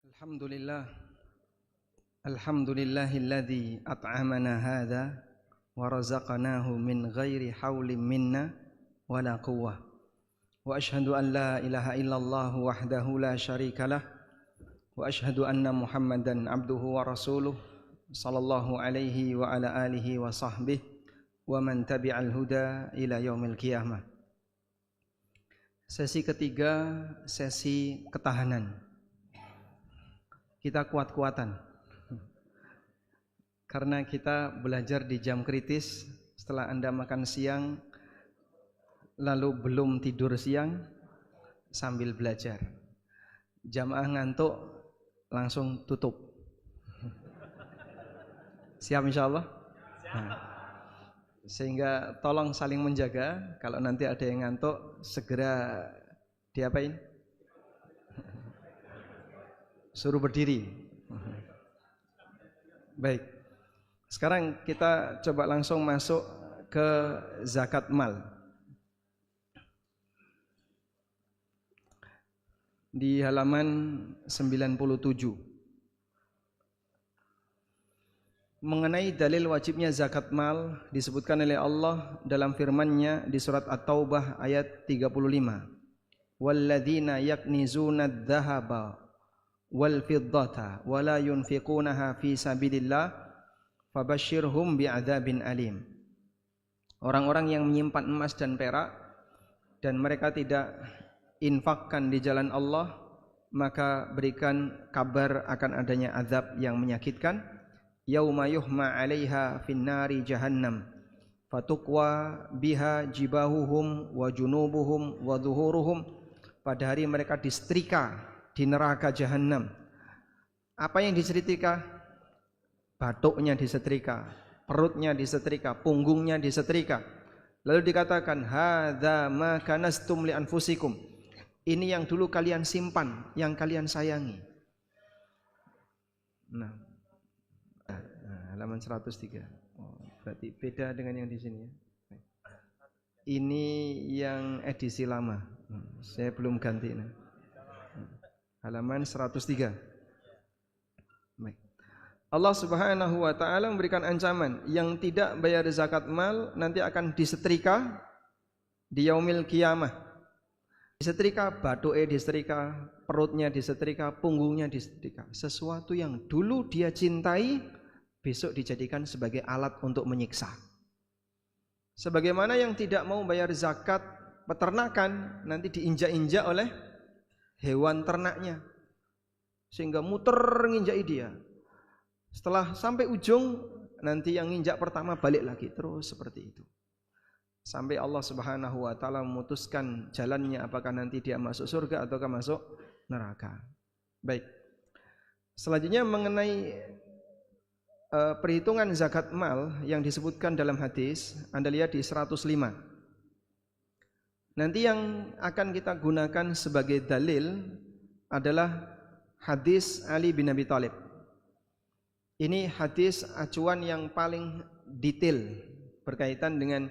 Alhamdulillah, alhamdulillahilladzi at'amana hadza wa razaqnahu min ghairi haulin minna wala quwwah. Wa asyhadu an la ilaha illallah wahdahu la syarikalah wa asyhadu anna Muhammadan abduhu wa rasuluh sallallahu alaihi wa ala alihi wa sahbihi wa man tabi'al huda ila yaumil qiyamah. Sesi ketiga, sesi ketahanan. Kita kuat-kuatan karena kita belajar di jam kritis. Setelah Anda makan siang lalu belum tidur siang sambil belajar, jamaah ngantuk langsung tutup. Siap insyaallah? Nah, sehingga tolong saling menjaga. Kalau nanti ada yang ngantuk segera diapain? Suruh berdiri. Baik. Sekarang kita coba langsung masuk ke zakat mal. Di halaman 97. Mengenai dalil wajibnya zakat mal disebutkan oleh Allah dalam firman-Nya di surat At-Taubah ayat 35. Walladzina yaknizuna adh-dhahaba wal fiddata wala yunfiqunaha fi sabilillah fabashshirhum bi'adzabin alim. Orang-orang yang menyimpan emas dan perak dan mereka tidak infakkan di jalan Allah, maka berikan kabar akan adanya azab yang menyakitkan. Yauma yuhma 'alaiha finnari jahannam fatuqwa biha jibahuhum wa junubuhum wa dhuhuruhum. Pada hari mereka disetrika di neraka jahanam. Apa yang disetrika? Batuknya disetrika, perutnya disetrika, punggungnya disetrika. Lalu dikatakan hadza ma kanastum li anfusikum. Ini yang dulu kalian simpan, yang kalian sayangi. Nah, halaman 103. Oh, berarti beda dengan yang di sini ya. Ini yang edisi lama. Saya belum ganti. Halaman 103. Baik. Allah Subhanahu wa taala memberikan ancaman, yang tidak bayar zakat mal nanti akan disetrika di yaumil qiyamah. Disetrika, batuke disetrika, perutnya disetrika, punggungnya disetrika. Sesuatu yang dulu dia cintai besok dijadikan sebagai alat untuk menyiksa. Sebagaimana yang tidak mau bayar zakat peternakan nanti diinjak-injak oleh hewan ternaknya sehingga muter nginjaki dia. Setelah sampai ujung nanti yang nginjak pertama balik lagi, terus seperti itu sampai Allah Subhanahu wa taala memutuskan jalannya, apakah nanti dia masuk surga ataukah masuk neraka. Baik. Selanjutnya mengenai perhitungan zakat mal yang disebutkan dalam hadis, Anda lihat di 105. Nanti yang akan kita gunakan sebagai dalil adalah hadis Ali bin Abi Thalib. Ini hadis acuan yang paling detail berkaitan dengan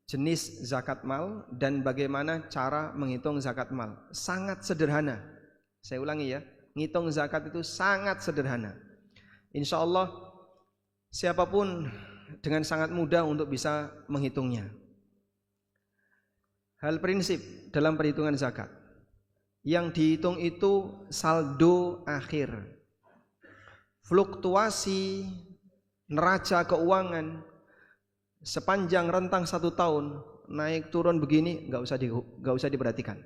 jenis zakat mal dan bagaimana cara menghitung zakat mal. Sangat sederhana. Saya ulangi ya, ngitung zakat itu sangat sederhana. Insya Allah siapapun dengan sangat mudah untuk bisa menghitungnya. Hal prinsip dalam perhitungan zakat, yang dihitung itu saldo akhir, fluktuasi neraca keuangan sepanjang rentang 1 tahun, naik turun begini nggak usah diperhatikan.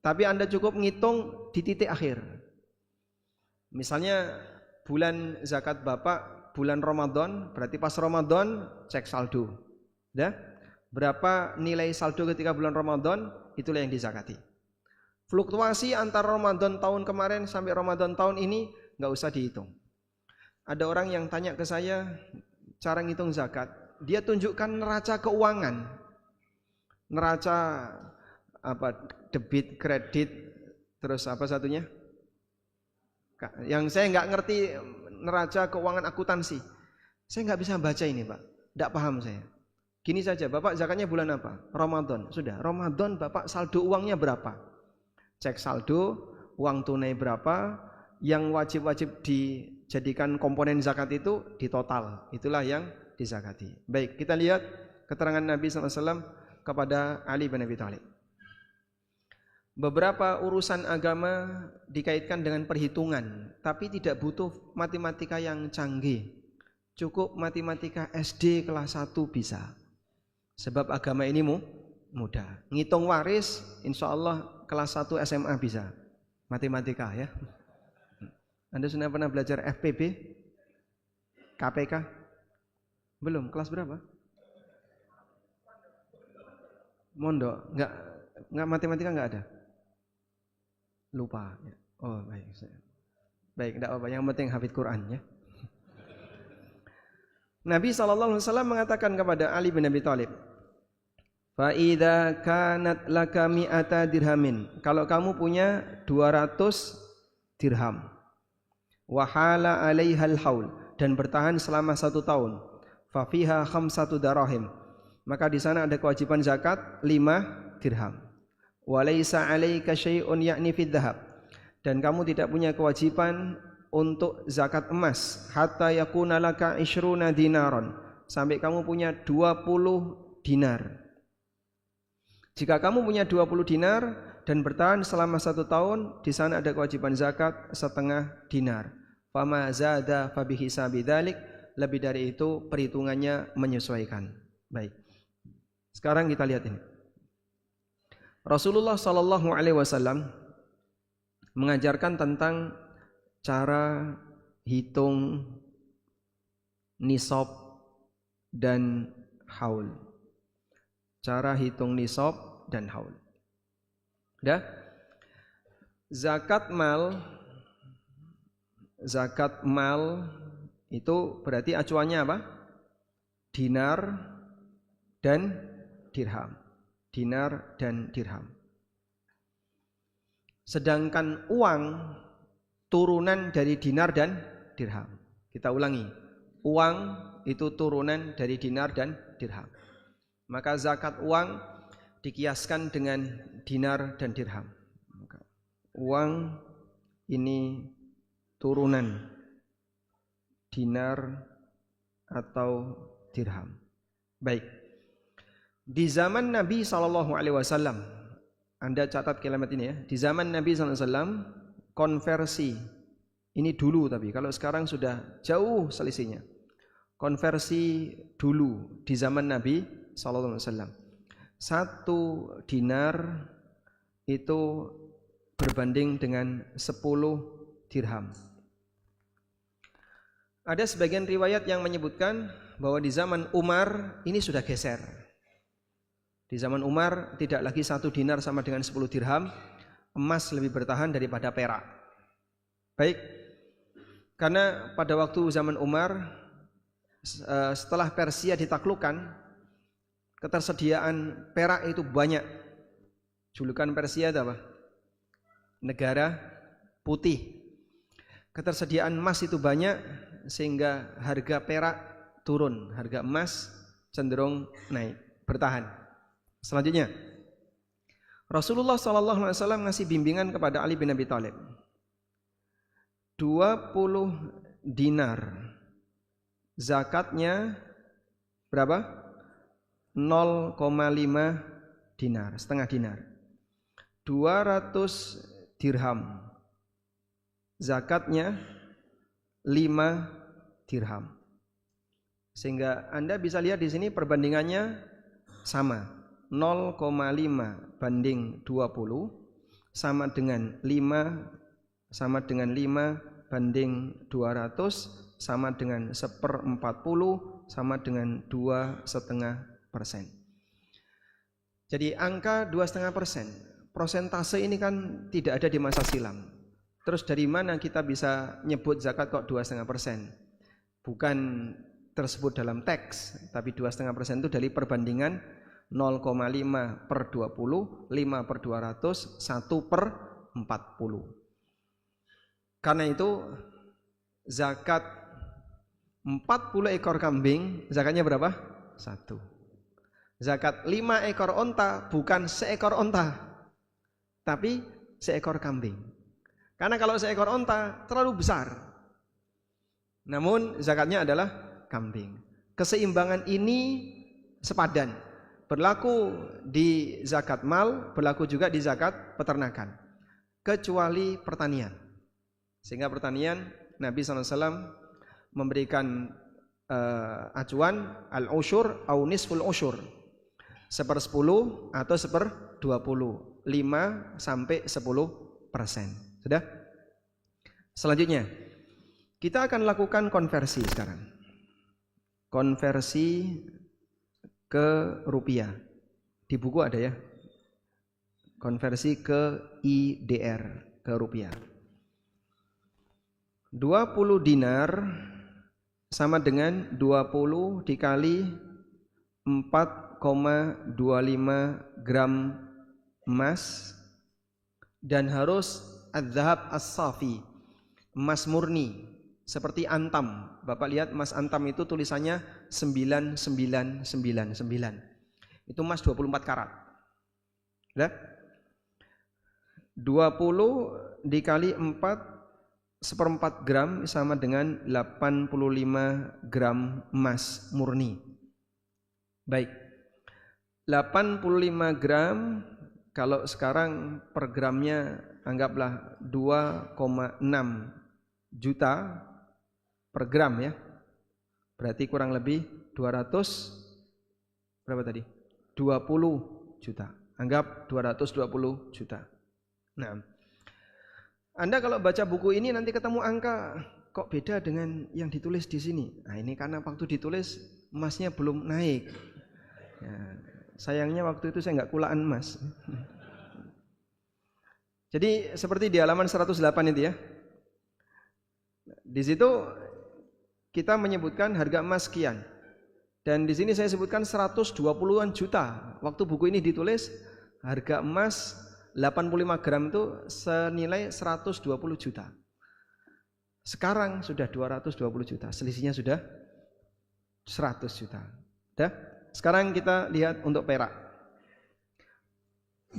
Tapi Anda cukup ngitung di titik akhir. Misalnya bulan zakat Bapak bulan Ramadan, berarti pas Ramadan cek saldo. Ya? Berapa nilai saldo ketika bulan Ramadan, itulah yang dizakati. Fluktuasi antara Ramadan tahun kemarin sampai Ramadan tahun ini nggak usah dihitung. Ada orang yang tanya ke saya cara ngitung zakat, dia tunjukkan neraca keuangan, neraca apa, debit, kredit, terus apa satunya? Yang saya nggak ngerti neraca keuangan akuntansi. Saya nggak bisa baca ini Pak, nggak paham saya. Gini saja, Bapak zakatnya bulan apa? Ramadan. Sudah, Ramadan Bapak saldo uangnya berapa? Cek saldo, uang tunai berapa, yang wajib-wajib dijadikan komponen zakat itu di total, itulah yang dizakati. Baik, kita lihat keterangan Nabi SAW kepada Ali bin Abi Thalib. Beberapa urusan agama dikaitkan dengan perhitungan, tapi tidak butuh matematika yang canggih. Cukup matematika SD kelas 1 bisa. Sebab agama ini mudah. Ngitung waris insya Allah kelas 1 SMA bisa. Matematika ya. Anda sudah pernah belajar FPB? KPK? Belum, kelas berapa? Mondok, enggak matematika enggak ada. Lupa. Oh baik. Baik, tidak apa-apa. Yang penting hafid Quran ya. Nabi SAW mengatakan kepada Ali bin Abi Thalib, fa idza kanat laka mi'ata dirhamin, kalau kamu punya 200 dirham, wa hala 'alaihal haul, dan bertahan selama 1 tahun, fa fiha khamsatu darahim, maka di sana ada kewajiban zakat 5 dirham. Walaysa 'alaika syai'un ya'ni fid dhahab, dan kamu tidak punya kewajiban untuk zakat emas hatta yakuna laka 20 dinaron, sampai kamu punya 20 dinar. Jika kamu punya 20 dinar dan bertahan selama 1 tahun, di sana ada kewajiban zakat setengah dinar. Fama zada fabihisabi dzalik, lebih dari itu perhitungannya menyesuaikan. Baik. Sekarang kita lihat ini. Rasulullah sallallahu alaihi wasallam mengajarkan tentang cara hitung nisab dan haul. Cara hitung nisab dan haul. Dah? Zakat mal itu berarti acuannya apa? Dinar dan dirham. Dinar dan dirham. Sedangkan uang turunan dari dinar dan dirham. Kita ulangi. Uang itu turunan dari dinar dan dirham. Maka zakat uang dikiaskan dengan dinar dan dirham. Uang ini turunan dinar atau dirham. Baik. Di zaman Nabi SAW, Anda catat kalimat ini ya. Di zaman Nabi SAW, konversi ini dulu, tapi kalau sekarang sudah jauh selisihnya. Konversi dulu di zaman Nabi SAW, 1 dinar itu berbanding dengan 10 dirham. Ada sebagian riwayat yang menyebutkan bahwa di zaman Umar ini sudah geser. Di zaman Umar tidak lagi 1 dinar sama dengan 10 dirham, emas lebih bertahan daripada perak. Baik, karena pada waktu zaman Umar, setelah Persia ditaklukkan, ketersediaan perak itu banyak. Julukan Persia itu apa? Negara putih. Ketersediaan emas itu banyak sehingga harga perak turun, harga emas cenderung naik, bertahan. Selanjutnya, Rasulullah SAW ngasih bimbingan kepada Ali bin Abi Thalib. 20 dinar, zakatnya berapa? 0,5 dinar, setengah dinar. 200 dirham, zakatnya 5 dirham. Sehingga Anda bisa lihat di sini perbandingannya sama. 0,5 banding 20 sama dengan 5 banding 200 sama dengan 1/40 sama dengan 2,5%. Jadi angka 2,5%. Persentase ini kan tidak ada di masa silam. Terus dari mana kita bisa nyebut zakat kok 2,5%? Bukan tersebut dalam teks, tapi 2,5% itu dari perbandingan 0,5 per 20, 5 per 200, 1 per 40. Karena itu zakat 40 ekor kambing, zakatnya berapa? 1. Zakat 5 ekor onta bukan seekor onta, tapi seekor kambing. Karena kalau seekor onta terlalu besar. Namun zakatnya adalah kambing. Keseimbangan ini sepadan. Berlaku di zakat mal, berlaku juga di zakat peternakan. Kecuali pertanian. Sehingga pertanian Nabi SAW memberikan acuan al-usyur au nisful usyur, 1/10 atau 1/20, 5 sampai 10%. Sudah? Selanjutnya kita akan lakukan konversi sekarang. Konversi ke rupiah. Di buku ada ya. Konversi ke IDR, ke rupiah. 20 dinar sama dengan 20 dikali 4,25 gram emas, dan harus adzhab as-safi, emas murni seperti antam. Bapak lihat emas antam itu tulisannya 9999. Itu emas 24 karat. Sudah? 20 dikali 4 1/4 gram sama dengan 85 gram emas murni. Baik, 85 gram kalau sekarang per gramnya anggaplah 2,6 juta per gram ya. Berarti kurang lebih 200 berapa tadi? 20 juta. Anggap 220 juta. Nah, Anda kalau baca buku ini nanti ketemu angka kok beda dengan yang ditulis di sini. Nah, ini karena waktu ditulis emasnya belum naik. Ya, sayangnya waktu itu saya nggak kulaan emas. Jadi seperti di halaman 108 itu ya. Di situ kita menyebutkan harga emas sekian. Dan di sini saya sebutkan 120-an juta. Waktu buku ini ditulis harga emas 85 gram itu senilai 120 juta. Sekarang sudah 220 juta. Selisihnya sudah 100 juta. Dah? Sekarang kita lihat untuk perak.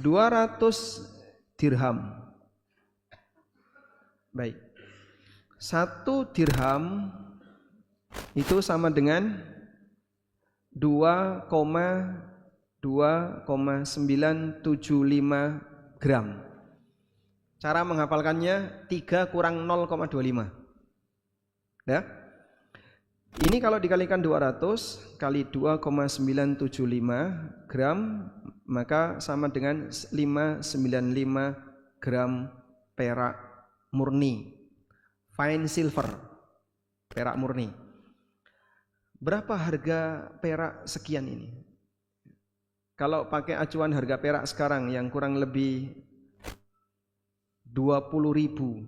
200 dirham. Baik. 1 dirham itu sama dengan 2,975 gram. Cara menghafalkannya 3 kurang 0,25. Ya. Ini kalau dikalikan 200 kali 2,975 gram maka sama dengan 595 gram perak murni. Fine silver. Perak murni. Berapa harga perak sekian ini? Kalau pakai acuan harga perak sekarang yang kurang lebih 20.000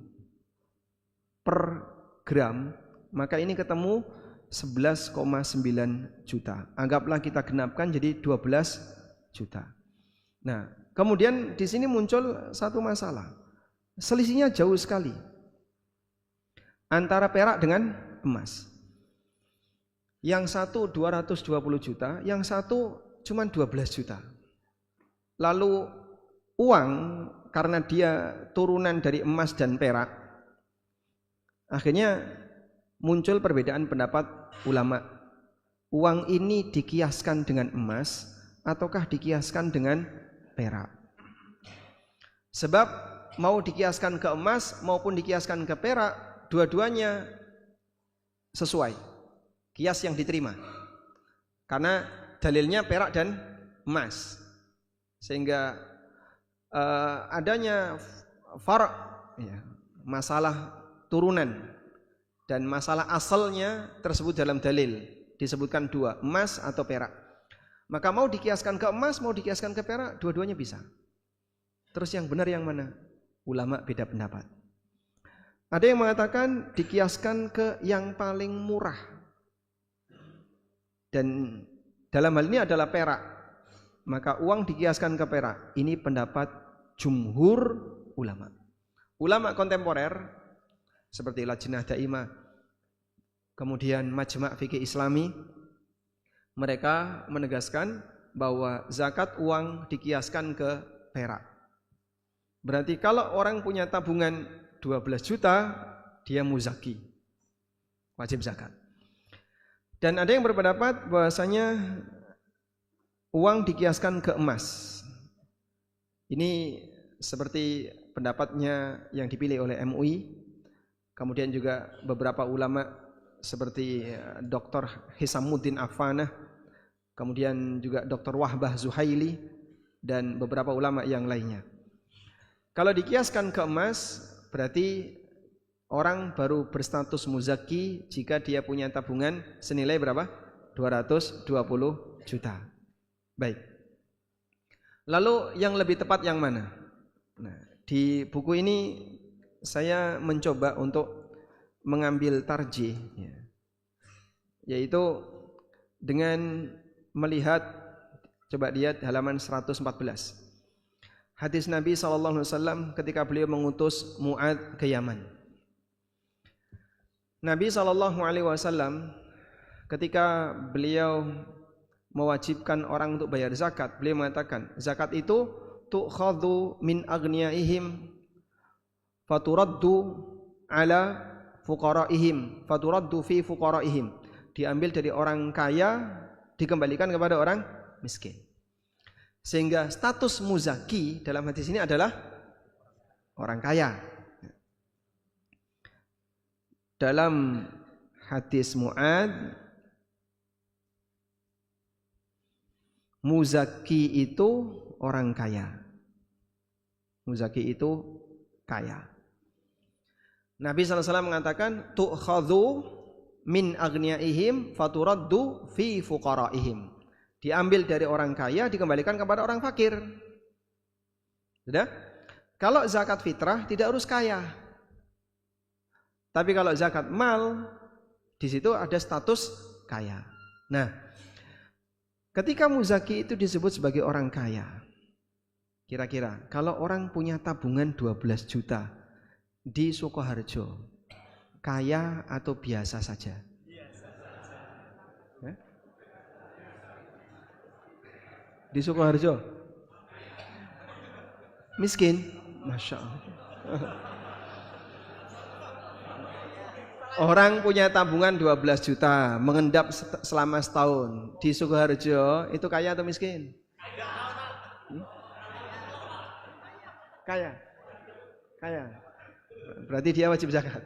per gram, maka ini ketemu 11,9 juta. Anggaplah kita genapkan jadi 12 juta. Nah, kemudian di sini muncul satu masalah. Selisihnya jauh sekali antara perak dengan emas. Yang satu 220 juta, yang satu cuma 12 juta. Lalu uang karena dia turunan dari emas dan perak, akhirnya muncul perbedaan pendapat ulama. Uang ini dikiaskan dengan emas ataukah dikiaskan dengan perak? Sebab mau dikiaskan ke emas maupun dikiaskan ke perak, dua-duanya sesuai kias yang diterima. Karena dalilnya perak dan emas, sehingga adanya ya, masalah turunan dan masalah asalnya tersebut dalam dalil disebutkan dua, emas atau perak. Maka mau dikiaskan ke emas, mau dikiaskan ke perak, dua-duanya bisa. Terus yang benar yang mana? Ulama beda pendapat. Ada yang mengatakan dikiaskan ke yang paling murah, dan dalam hal ini adalah perak, maka uang dikiaskan ke perak. Ini pendapat jumhur ulama. Ulama kontemporer seperti Lajnah Daimah, kemudian Majma' Fikih Islami, mereka menegaskan bahwa zakat uang dikiaskan ke perak. Berarti kalau orang punya tabungan 12 juta, dia muzaki, wajib zakat. Dan ada yang berpendapat bahwasanya uang dikiaskan ke emas. Ini seperti pendapatnya yang dipilih oleh MUI, kemudian juga beberapa ulama seperti Dr. Hisamuddin Affanah, kemudian juga Dr. Wahbah Zuhaili, dan beberapa ulama yang lainnya. Kalau dikiaskan ke emas, berarti orang baru berstatus muzaki jika dia punya tabungan senilai berapa? 220 juta. Baik. Lalu yang lebih tepat yang mana? Nah, di buku ini saya mencoba untuk mengambil tarjih, yaitu dengan melihat, coba lihat halaman 114. Hadis Nabi SAW ketika beliau mengutus Mu'adz ke Yaman. Nabi SAW ketika beliau mewajibkan orang untuk bayar zakat, beliau mengatakan, zakat itu tu'khadhu min aghniyaihim faturaddu ala fuqaraihim faturaddu fi fuqaraihim. Diambil dari orang kaya, dikembalikan kepada orang miskin. Sehingga status muzaki dalam hadis ini adalah orang kaya. Dalam hadis Mu'adz, muzaki itu orang kaya. Muzaki itu kaya. Nabi SAW mengatakan, tu'khadhu min aghniyaihim faturaddu fi fuqaraihim. Diambil dari orang kaya, dikembalikan kepada orang fakir. Sudah? Kalau zakat fitrah tidak harus kaya. Tapi kalau zakat mal, di situ ada status kaya. Nah, ketika muzaki itu disebut sebagai orang kaya, kira-kira kalau orang punya tabungan 12 juta di Sukoharjo, kaya atau biasa saja? Di Sukoharjo miskin, Masya Allah. Orang punya tabungan 12 juta mengendap selama setahun di Sukoharjo, itu kaya atau miskin? Kaya. Kaya. Berarti dia wajib zakat.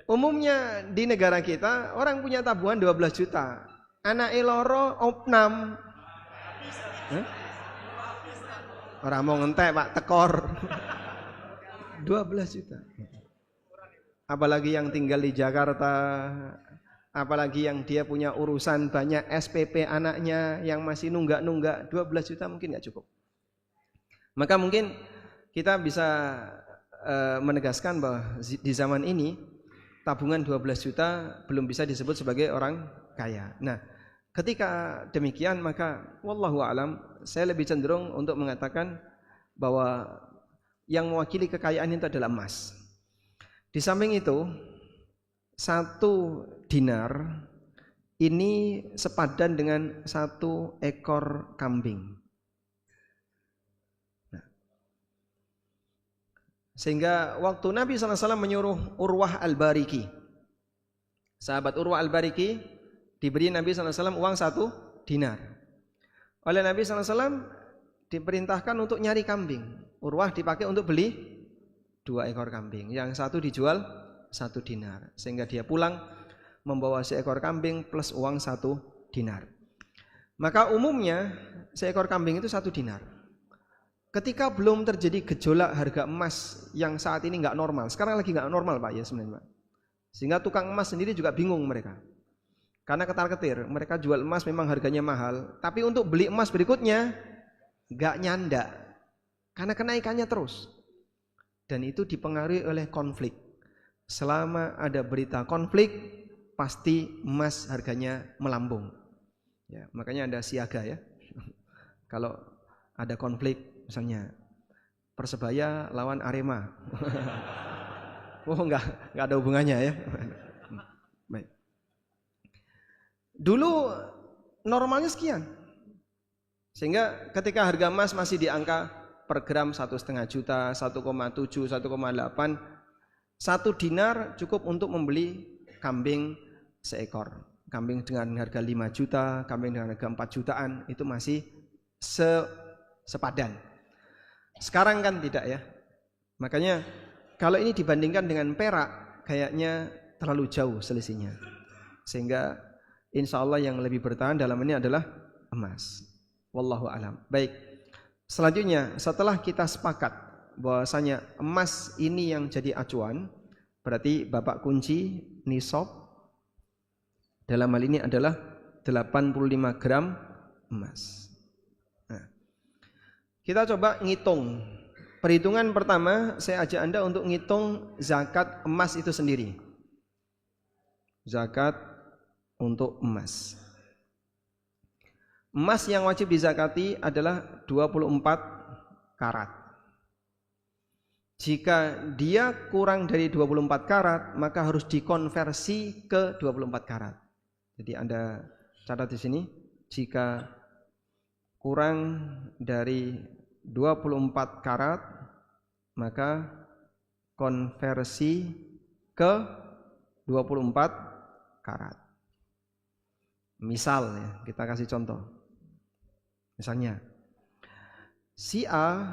Umumnya di negara kita orang punya tabungan 12 juta. Anak loro opnam. Orang mau ngentek Pak, tekor. 12 juta. Apalagi yang tinggal di Jakarta, apalagi yang dia punya urusan banyak SPP anaknya yang masih nunggak-nunggak, 12 juta mungkin nggak cukup. Maka mungkin kita bisa menegaskan bahwa di zaman ini tabungan 12 juta belum bisa disebut sebagai orang kaya. Nah, ketika demikian maka wallahu alam, saya lebih cenderung untuk mengatakan bahwa yang mewakili kekayaan itu adalah emas. Di samping itu, 1 dinar ini sepadan dengan 1 ekor kambing. Nah, sehingga waktu Nabi SAW menyuruh Urwah Al-Bariki, sahabat Urwah Al-Bariki, diberi Nabi SAW uang 1 dinar. Oleh Nabi SAW diperintahkan untuk nyari kambing. Urwah dipakai untuk beli 2 ekor kambing. Yang 1 dijual 1 dinar. Sehingga dia pulang membawa seekor kambing plus uang 1 dinar. Maka umumnya seekor kambing itu 1 dinar. Ketika belum terjadi gejolak harga emas yang saat ini nggak normal. Sekarang lagi nggak normal Pak ya sebenarnya Pak. Sehingga tukang emas sendiri juga bingung mereka. Karena ketar-ketir, mereka jual emas memang harganya mahal, tapi untuk beli emas berikutnya nggak nyanda, karena kenaikannya terus. Dan itu dipengaruhi oleh konflik. Selama ada berita konflik, pasti emas harganya melambung. Ya, makanya ada siaga ya. Kalau ada konflik, misalnya Persebaya lawan Arema, oh nggak ada hubungannya ya. Baik. Dulu normalnya sekian, sehingga ketika harga emas masih di angka per gram 1,5 juta, 1,7, 1,8. 1 dinar cukup untuk membeli kambing seekor. Kambing dengan harga 5 juta, kambing dengan harga 4 jutaan, itu masih sepadan. Sekarang kan tidak ya. Makanya kalau ini dibandingkan dengan perak, kayaknya terlalu jauh selisihnya. Sehingga insya Allah yang lebih bertahan dalam ini adalah emas. Wallahu alam. Baik. Selanjutnya, setelah kita sepakat bahwasanya emas ini yang jadi acuan, berarti Bapak kunci nisab dalam hal ini adalah 85 gram emas. Nah, kita coba ngitung. Perhitungan pertama, saya ajak Anda untuk ngitung zakat emas itu sendiri. Zakat untuk emas. Emas yang wajib dizakati adalah 24 karat. Jika dia kurang dari 24 karat, maka harus dikonversi ke 24 karat. Jadi Anda catat di sini, jika kurang dari 24 karat, maka konversi ke 24 karat. Misal ya, kita kasih contoh. Misalnya, si A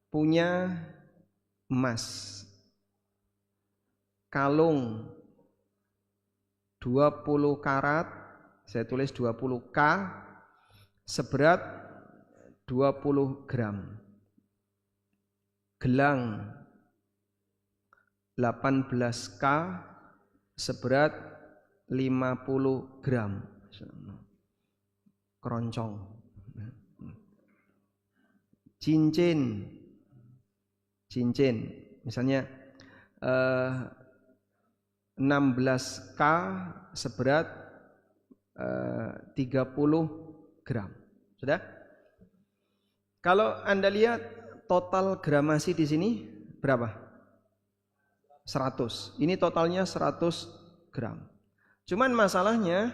punya emas kalung 20 karat, saya tulis 20K, seberat 20 gram. Gelang 18K, seberat 50 gram. Keroncong. Cincin misalnya 16K, seberat 30 gram. Sudah? Kalau Anda lihat total gramasi di sini berapa? 100. Ini totalnya 100 gram. Cuman masalahnya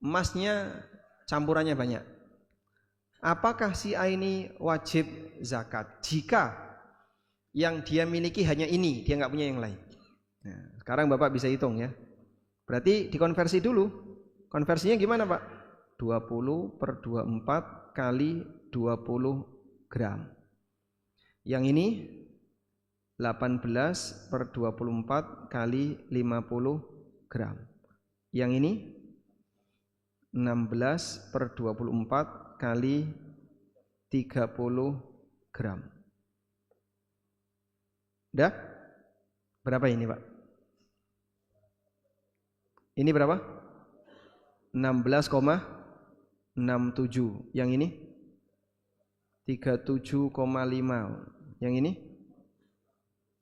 emasnya campurannya banyak. Apakah si A ini wajib zakat? Jika yang dia miliki hanya ini, dia nggak punya yang lain. Nah, sekarang Bapak bisa hitung ya. Berarti dikonversi dulu. Konversinya gimana Pak? 20 per 24 kali 20 gram. Yang ini 18 per 24 kali 50 gram. Yang ini 16 per 24 kali 30 gram. Udah? Berapa ini Pak? Ini berapa? 16,67. Yang ini 37,5. Yang ini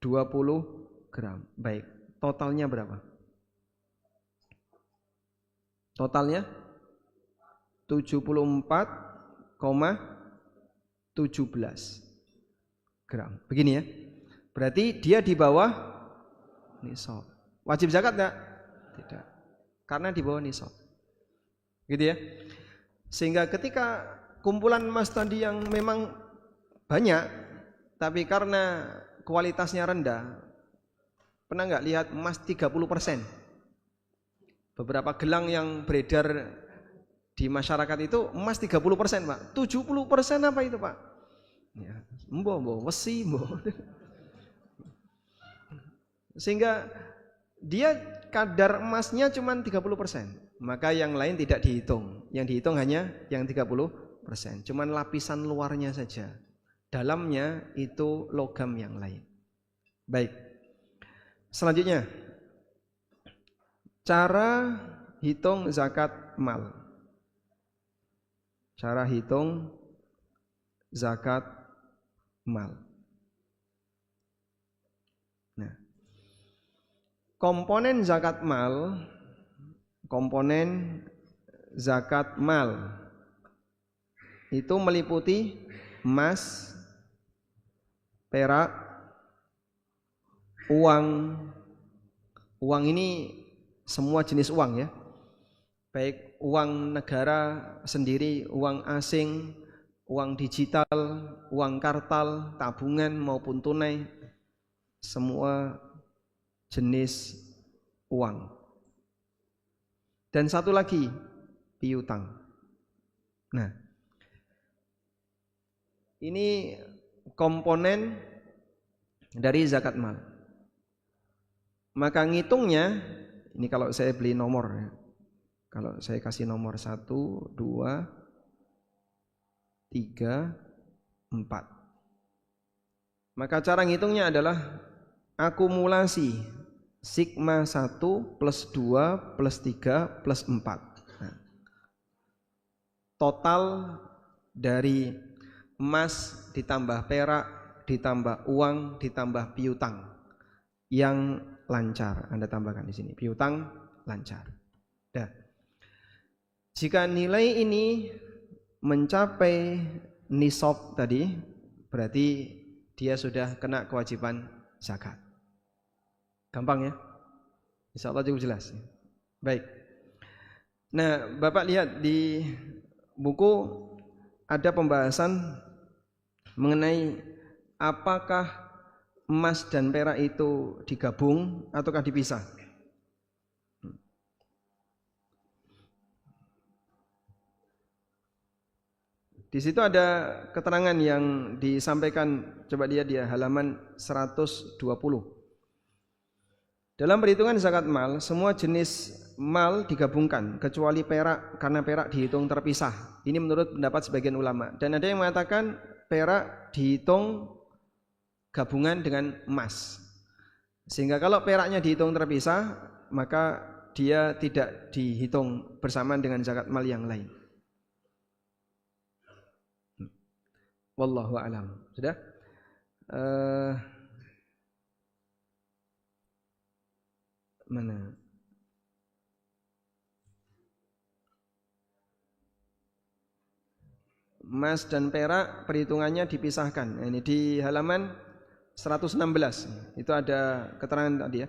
20 gram. Baik, totalnya berapa? Totalnya 74,17 gram. Begini ya. Berarti dia di bawah nisab. Wajib zakat enggak? Tidak. Karena di bawah nisab. Gitu ya. Sehingga ketika kumpulan emas tadi yang memang banyak, tapi karena kualitasnya rendah, pernah nggak lihat emas 30%? Beberapa gelang yang beredar di masyarakat itu emas 30%, Pak. 70% apa itu, Pak? Ya, mbo, wesi, mbo. Sehingga dia kadar emasnya cuma 30%. Maka yang lain tidak dihitung. Yang dihitung hanya yang 30%. Cuman lapisan luarnya saja. Dalamnya itu logam yang lain. Baik. Selanjutnya, cara hitung zakat mal. Cara hitung zakat mal. Nah, komponen zakat mal itu meliputi emas, perak, uang. Uang ini semua jenis uang ya. Baik uang negara sendiri, uang asing, uang digital, uang kartal, tabungan maupun tunai, semua jenis uang. Dan satu lagi, piutang. Nah, ini komponen dari zakat mal. Maka ngitungnya, ini kalau saya beli nomor ya. Kalau saya kasih nomor 1, 2, 3, 4. Maka cara ngitungnya adalah akumulasi sigma 1 plus 2 plus 3 plus 4. Nah, total dari emas ditambah perak ditambah uang ditambah piutang yang lancar. Anda tambahkan di sini piutang lancar. Nah, jika nilai ini mencapai nisab tadi, berarti dia sudah kena kewajiban zakat. Gampang ya? Insya Allah cukup jelas. Baik. Nah, Bapak lihat di buku ada pembahasan mengenai apakah emas dan perak itu digabung ataukah dipisah. Di situ ada keterangan yang disampaikan, coba lihat dia halaman 120. Dalam perhitungan zakat mal, semua jenis mal digabungkan kecuali perak karena perak dihitung terpisah. Ini menurut pendapat sebagian ulama. Dan ada yang mengatakan perak dihitung gabungan dengan emas. Sehingga kalau peraknya dihitung terpisah, maka dia tidak dihitung bersamaan dengan zakat mal yang lain. Wallahu a'lam. Sudah? Mana? Emas dan perak perhitungannya dipisahkan. Ini di halaman 116. Itu ada keterangan tadi ya.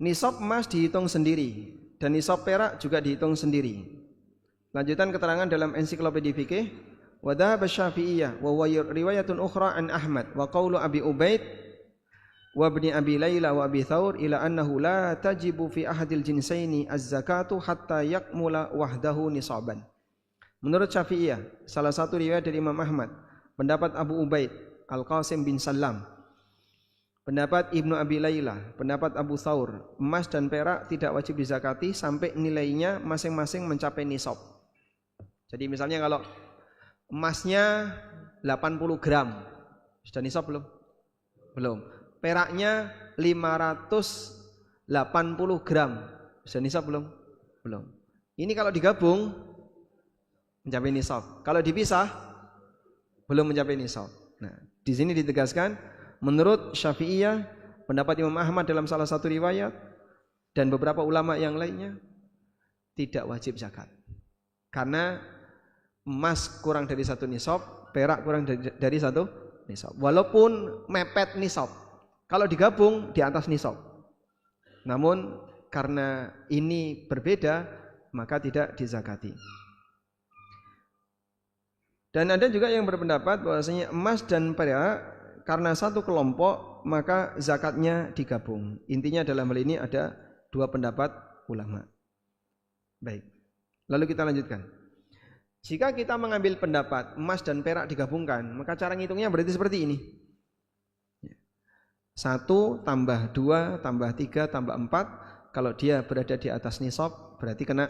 Nisab emas dihitung sendiri dan nisab perak juga dihitung sendiri. Lanjutan keterangan dalam ensiklopedia fikih, wa dhahaba Syafi'iyah wa huwa riwayatun ukhra an Ahmad wa qaulu Abi Ubaid wa ibni Abi Layla wa Abi Thawr ila annahu la tajibu fi ahadil jinsaini az-zakatu hatta yakmula wahdahu nisaban. Menurut Syafi'iyah, salah satu riwayat dari Imam Ahmad, pendapat Abu Ubaid Al-Qasim bin Salam, pendapat Ibnu Abi Layla, pendapat Abu Thawr, emas dan perak tidak wajib dizakati sampai nilainya masing-masing mencapai nisab. Jadi misalnya kalau emasnya 80 gram, sudah nisab belum? Belum. Peraknya 580 gram, sudah nisab belum? Belum. Ini kalau digabung mencapai nisab. Kalau dipisah belum mencapai nisab. Nah, di sini ditegaskan menurut Syafi'iyah, pendapat Imam Ahmad dalam salah satu riwayat dan beberapa ulama yang lainnya tidak wajib zakat. Karena emas kurang dari satu nisab, perak kurang dari satu nisab. Walaupun mepet nisab, kalau digabung di atas nisab. Namun karena ini berbeda, maka tidak dizakati. Dan ada juga yang berpendapat bahwasanya emas dan perak karena satu kelompok maka zakatnya digabung. Intinya dalam hal ini ada dua pendapat ulama. Baik. Lalu kita lanjutkan. Jika kita mengambil pendapat emas dan perak digabungkan, maka cara ngitungnya berarti seperti ini. 1 tambah 2 tambah 3 tambah 4, kalau dia berada di atas nisab berarti kena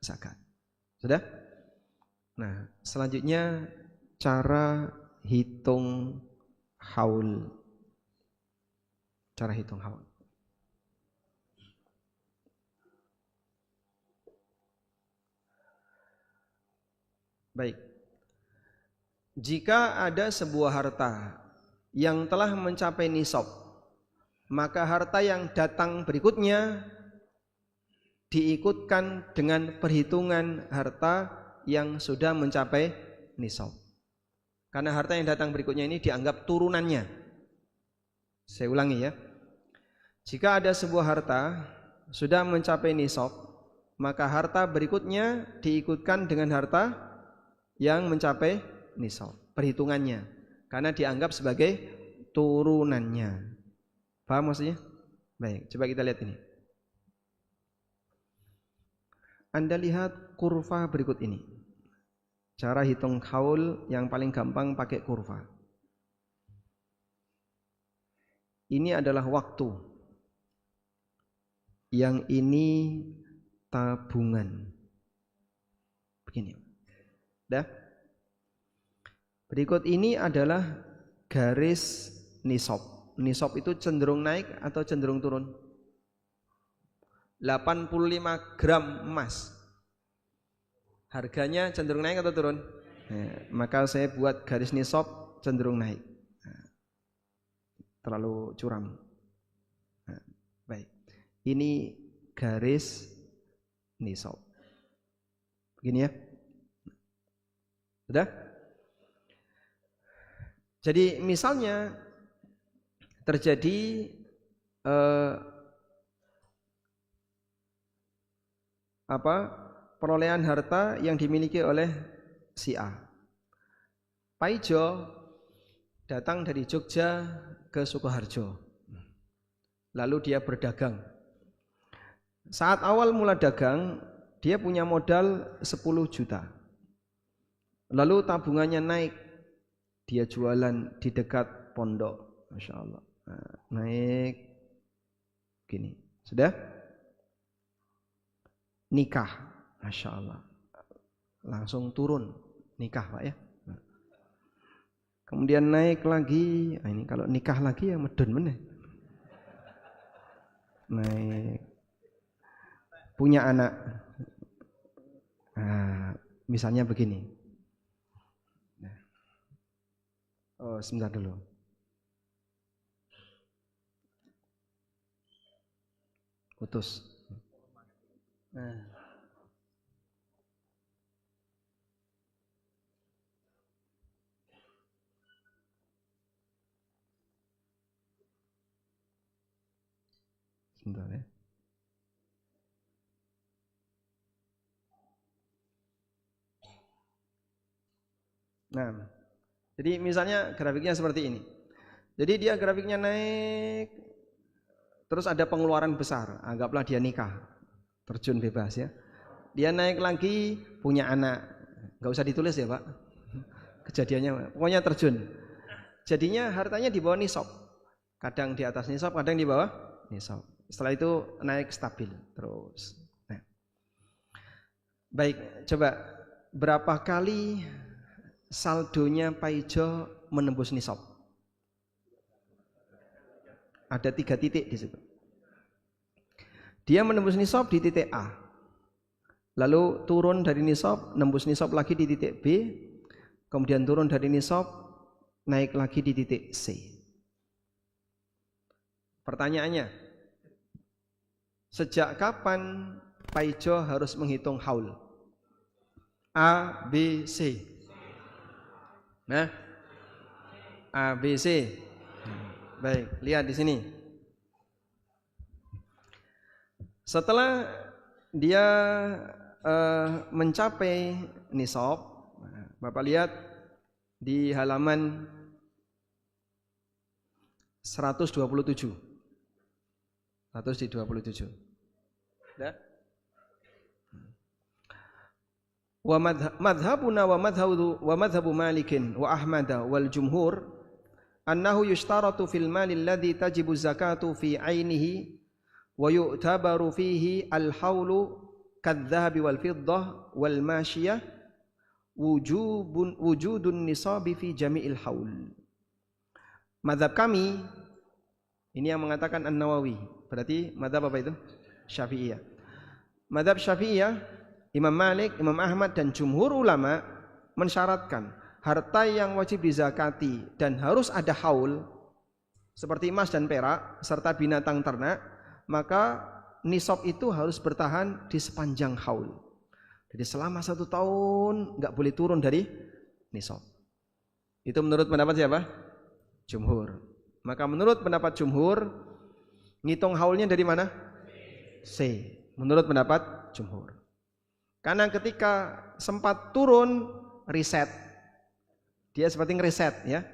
zakat. Sudah? Nah, selanjutnya cara hitung haul. Cara hitung haul. Baik. Jika ada sebuah harta yang telah mencapai nisab, maka harta yang datang berikutnya diikutkan dengan perhitungan harta yang sudah mencapai nisab. Karena harta yang datang berikutnya ini dianggap turunannya. Saya ulangi ya. Jika ada sebuah harta sudah mencapai nisab, maka harta berikutnya diikutkan dengan harta yang mencapai nisab perhitungannya, karena dianggap sebagai turunannya. Paham maksudnya? Baik, coba kita lihat ini. Anda lihat kurva berikut ini. Cara hitung haul yang paling gampang pakai kurva. Ini adalah waktu. Yang ini tabungan. Begini. Dah? Berikut ini adalah garis nisab. Nisab itu cenderung naik atau cenderung turun? 85 gram emas. Harganya cenderung naik atau turun? Maka saya buat garis nisab cenderung naik. Terlalu curam. Baik. Ini garis nisab. Begini ya. Sudah? Jadi misalnya terjadi perolehan harta yang dimiliki oleh si A. Paijo datang dari Jogja ke Sukoharjo. Lalu dia berdagang. Saat awal mula dagang, dia punya modal 10 juta. Lalu tabungannya naik. Dia jualan di dekat pondok. Masya Allah. Naik gini. Sudah? Nikah. Masya Allah. Langsung turun. Nikah Pak ya. Kemudian naik lagi. Ini kalau nikah lagi ya medun meneh. Naik. Punya anak. Misalnya begini. Oh, sebentar dulu. Putus. Sebentar ya. Nah, jadi misalnya grafiknya seperti ini. Jadi dia grafiknya naik, terus ada pengeluaran besar. Anggaplah dia nikah, terjun bebas ya. Dia naik lagi, punya anak. Gak usah ditulis ya Pak. Kejadiannya, pokoknya terjun. Jadinya hartanya di bawah nisab. Kadang di atas nisab, kadang di bawah nisab. Setelah itu naik stabil terus. Nah. Baik, coba berapa kali saldonya Paijo menembus nisab? Ada 3 titik di situ. Dia menembus nisab di titik A. Lalu turun dari nisab, nembus nisab lagi di titik B. Kemudian turun dari nisab, naik lagi di titik C. Pertanyaannya, sejak kapan Paijo harus menghitung haul? A, B, C. Nah, A, B, C. Baik, lihat di sini. Setelah dia mencapai nisab, Bapak lihat di halaman 127. 127. Dah? Wa madhabuna wa madhabu Malikin wa Ahmada wal jumhur annahu yushtaratu fil mali alladhi tajibu zakatu fi ainihi wa yu'tabaru fihi al-haulu kadh-dhahabi wal fiddah wal mashiyah wujudun nisabi fi jami'il haul. Madhab kami ini yang mengatakan An-Nawawi. Berarti madhab apa itu? Syafi'iyah. Madhab Syafi'iyah, Imam Malik, Imam Ahmad dan jumhur ulama mensyaratkan harta yang wajib dizakati dan harus ada haul seperti emas dan perak serta binatang ternak, maka nisab itu harus bertahan di sepanjang haul. Jadi selama 1 tahun nggak boleh turun dari nisab. Itu menurut pendapat siapa? Jumhur. Maka menurut pendapat jumhur, ngitung haulnya dari mana? C. Menurut pendapat jumhur. Karena ketika sempat turun, reset. Dia seperti ngereset ya.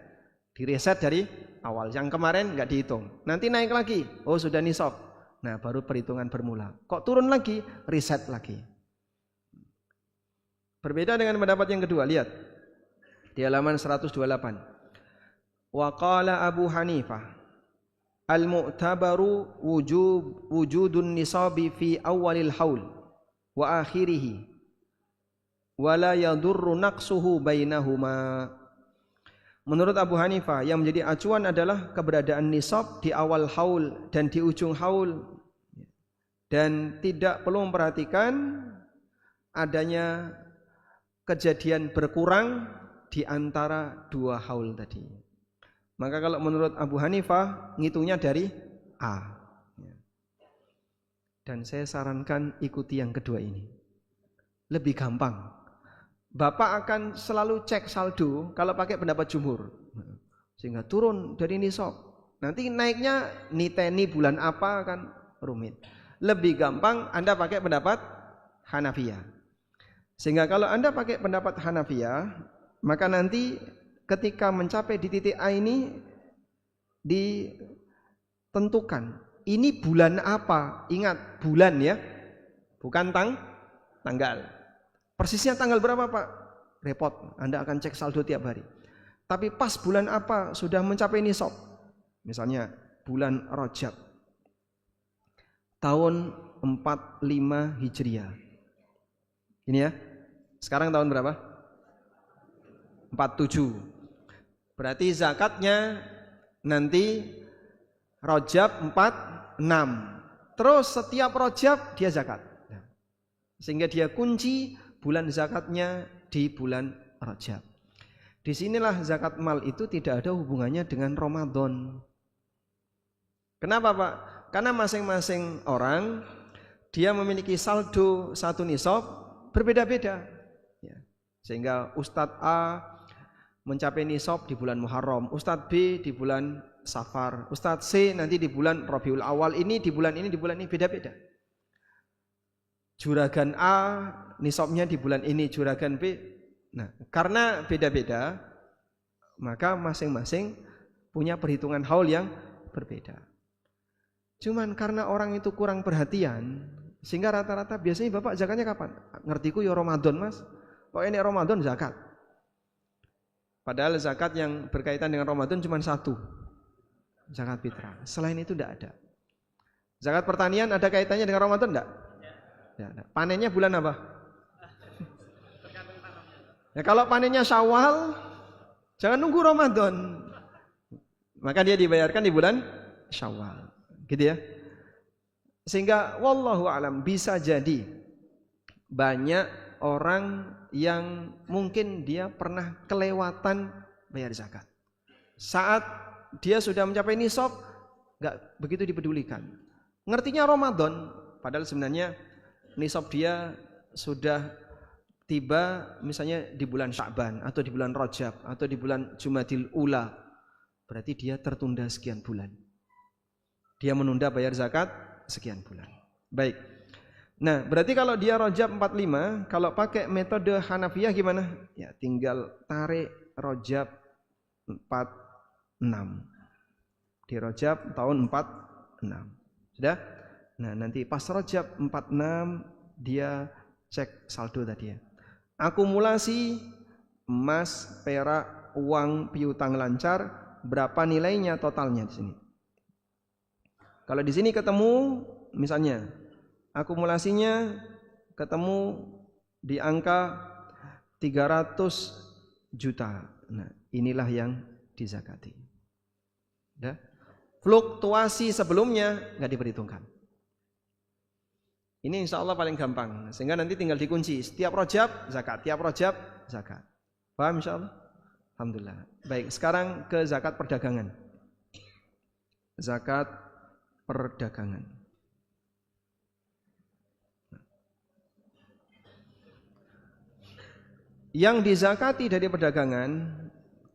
Direset dari awal. Yang kemarin nggak dihitung. Nanti naik lagi, oh sudah nisab. Nah, baru perhitungan bermula. Kok turun lagi, reset lagi. Berbeda dengan pendapat yang kedua, lihat. Di halaman 128. Wa qala Abu Hanifah al-mu'tabaru wujudun nisabi fi awalil haul wa akhirih wa la yadurru naqsuhu bainahuma. Menurut Abu Hanifah yang menjadi acuan adalah keberadaan nisab di awal haul dan di ujung haul, dan tidak perlu memperhatikan adanya kejadian berkurang di antara dua haul tadi. Maka kalau menurut Abu Hanifah ngitungnya dari A. Dan saya sarankan ikuti yang kedua ini. Lebih gampang. Bapak akan selalu cek saldo kalau pakai pendapat jumhur. Sehingga turun dari nisab. Nanti naiknya niteni bulan apa kan rumit. Lebih gampang Anda pakai pendapat Hanafiyah. Sehingga kalau Anda pakai pendapat Hanafiyah, maka nanti ketika mencapai di titik A ini ditentukan ini bulan apa. Ingat bulan ya, bukan tanggal. Persisnya tanggal berapa Pak? Repot, Anda akan cek saldo tiap hari. Tapi pas bulan apa sudah mencapai nisab. Misalnya bulan Rajab tahun 45 Hijriah. Ini ya. Sekarang tahun berapa? 47. Berarti zakatnya nanti Rajab 46. Terus setiap Rajab dia zakat. Sehingga dia kunci bulan zakatnya di bulan Rajab. Disinilah zakat mal itu tidak ada hubungannya dengan Ramadan. Kenapa Pak? Karena masing-masing orang dia memiliki saldo satu nisab berbeda-beda. Sehingga Ustadz A mencapai nisab di bulan Muharram, Ustadz B di bulan Safar, Ustadz C nanti di bulan Rabiul Awal, ini di bulan ini beda-beda. Juragan A nisabnya di bulan ini, juragan B. Nah, karena beda-beda, maka masing-masing punya perhitungan haul yang berbeda. Cuman karena orang itu kurang perhatian, sehingga rata-rata biasanya Bapak zakatnya kapan? Ngertiku ya Ramadan Mas. Pokoknya ini Ramadan zakat. Padahal zakat yang berkaitan dengan Ramadan cuma satu. Zakat fitrah. Selain itu tidak ada. Zakat pertanian ada kaitannya dengan Ramadan enggak? Ya, panennya bulan apa? Ya, kalau panennya Syawal, jangan nunggu Ramadan. Maka dia dibayarkan di bulan Syawal. Gitu ya. Sehingga wallahu alam bisa jadi banyak orang yang mungkin dia pernah kelewatan bayar zakat. Saat dia sudah mencapai nisab, enggak begitu dipedulikan. Ngertinya Ramadan, padahal sebenarnya nisab dia sudah tiba misalnya di bulan Sya'ban atau di bulan Rajab atau di bulan Jumadil Ula. Berarti dia tertunda sekian bulan. Dia menunda bayar zakat sekian bulan. Baik. Nah, berarti kalau dia Rajab 45, kalau pakai metode Hanafiyah gimana? Ya, tinggal tarik Rajab 46. Di Rajab tahun 46. Sudah? Nah, nanti pas Rajab 46 dia cek saldo tadi ya. Akumulasi emas, perak, uang piutang lancar, berapa nilainya totalnya di sini? Kalau di sini ketemu misalnya akumulasinya ketemu di angka 300 juta. Nah, inilah yang dizakati. Udah? Fluktuasi sebelumnya nggak diperhitungkan. Ini insya Allah paling gampang. Sehingga nanti tinggal dikunci. Setiap Rajab zakat, tiap Rajab zakat. Paham insya Allah? Alhamdulillah. Baik, sekarang ke zakat perdagangan. Zakat perdagangan. Yang dizakati dari perdagangan,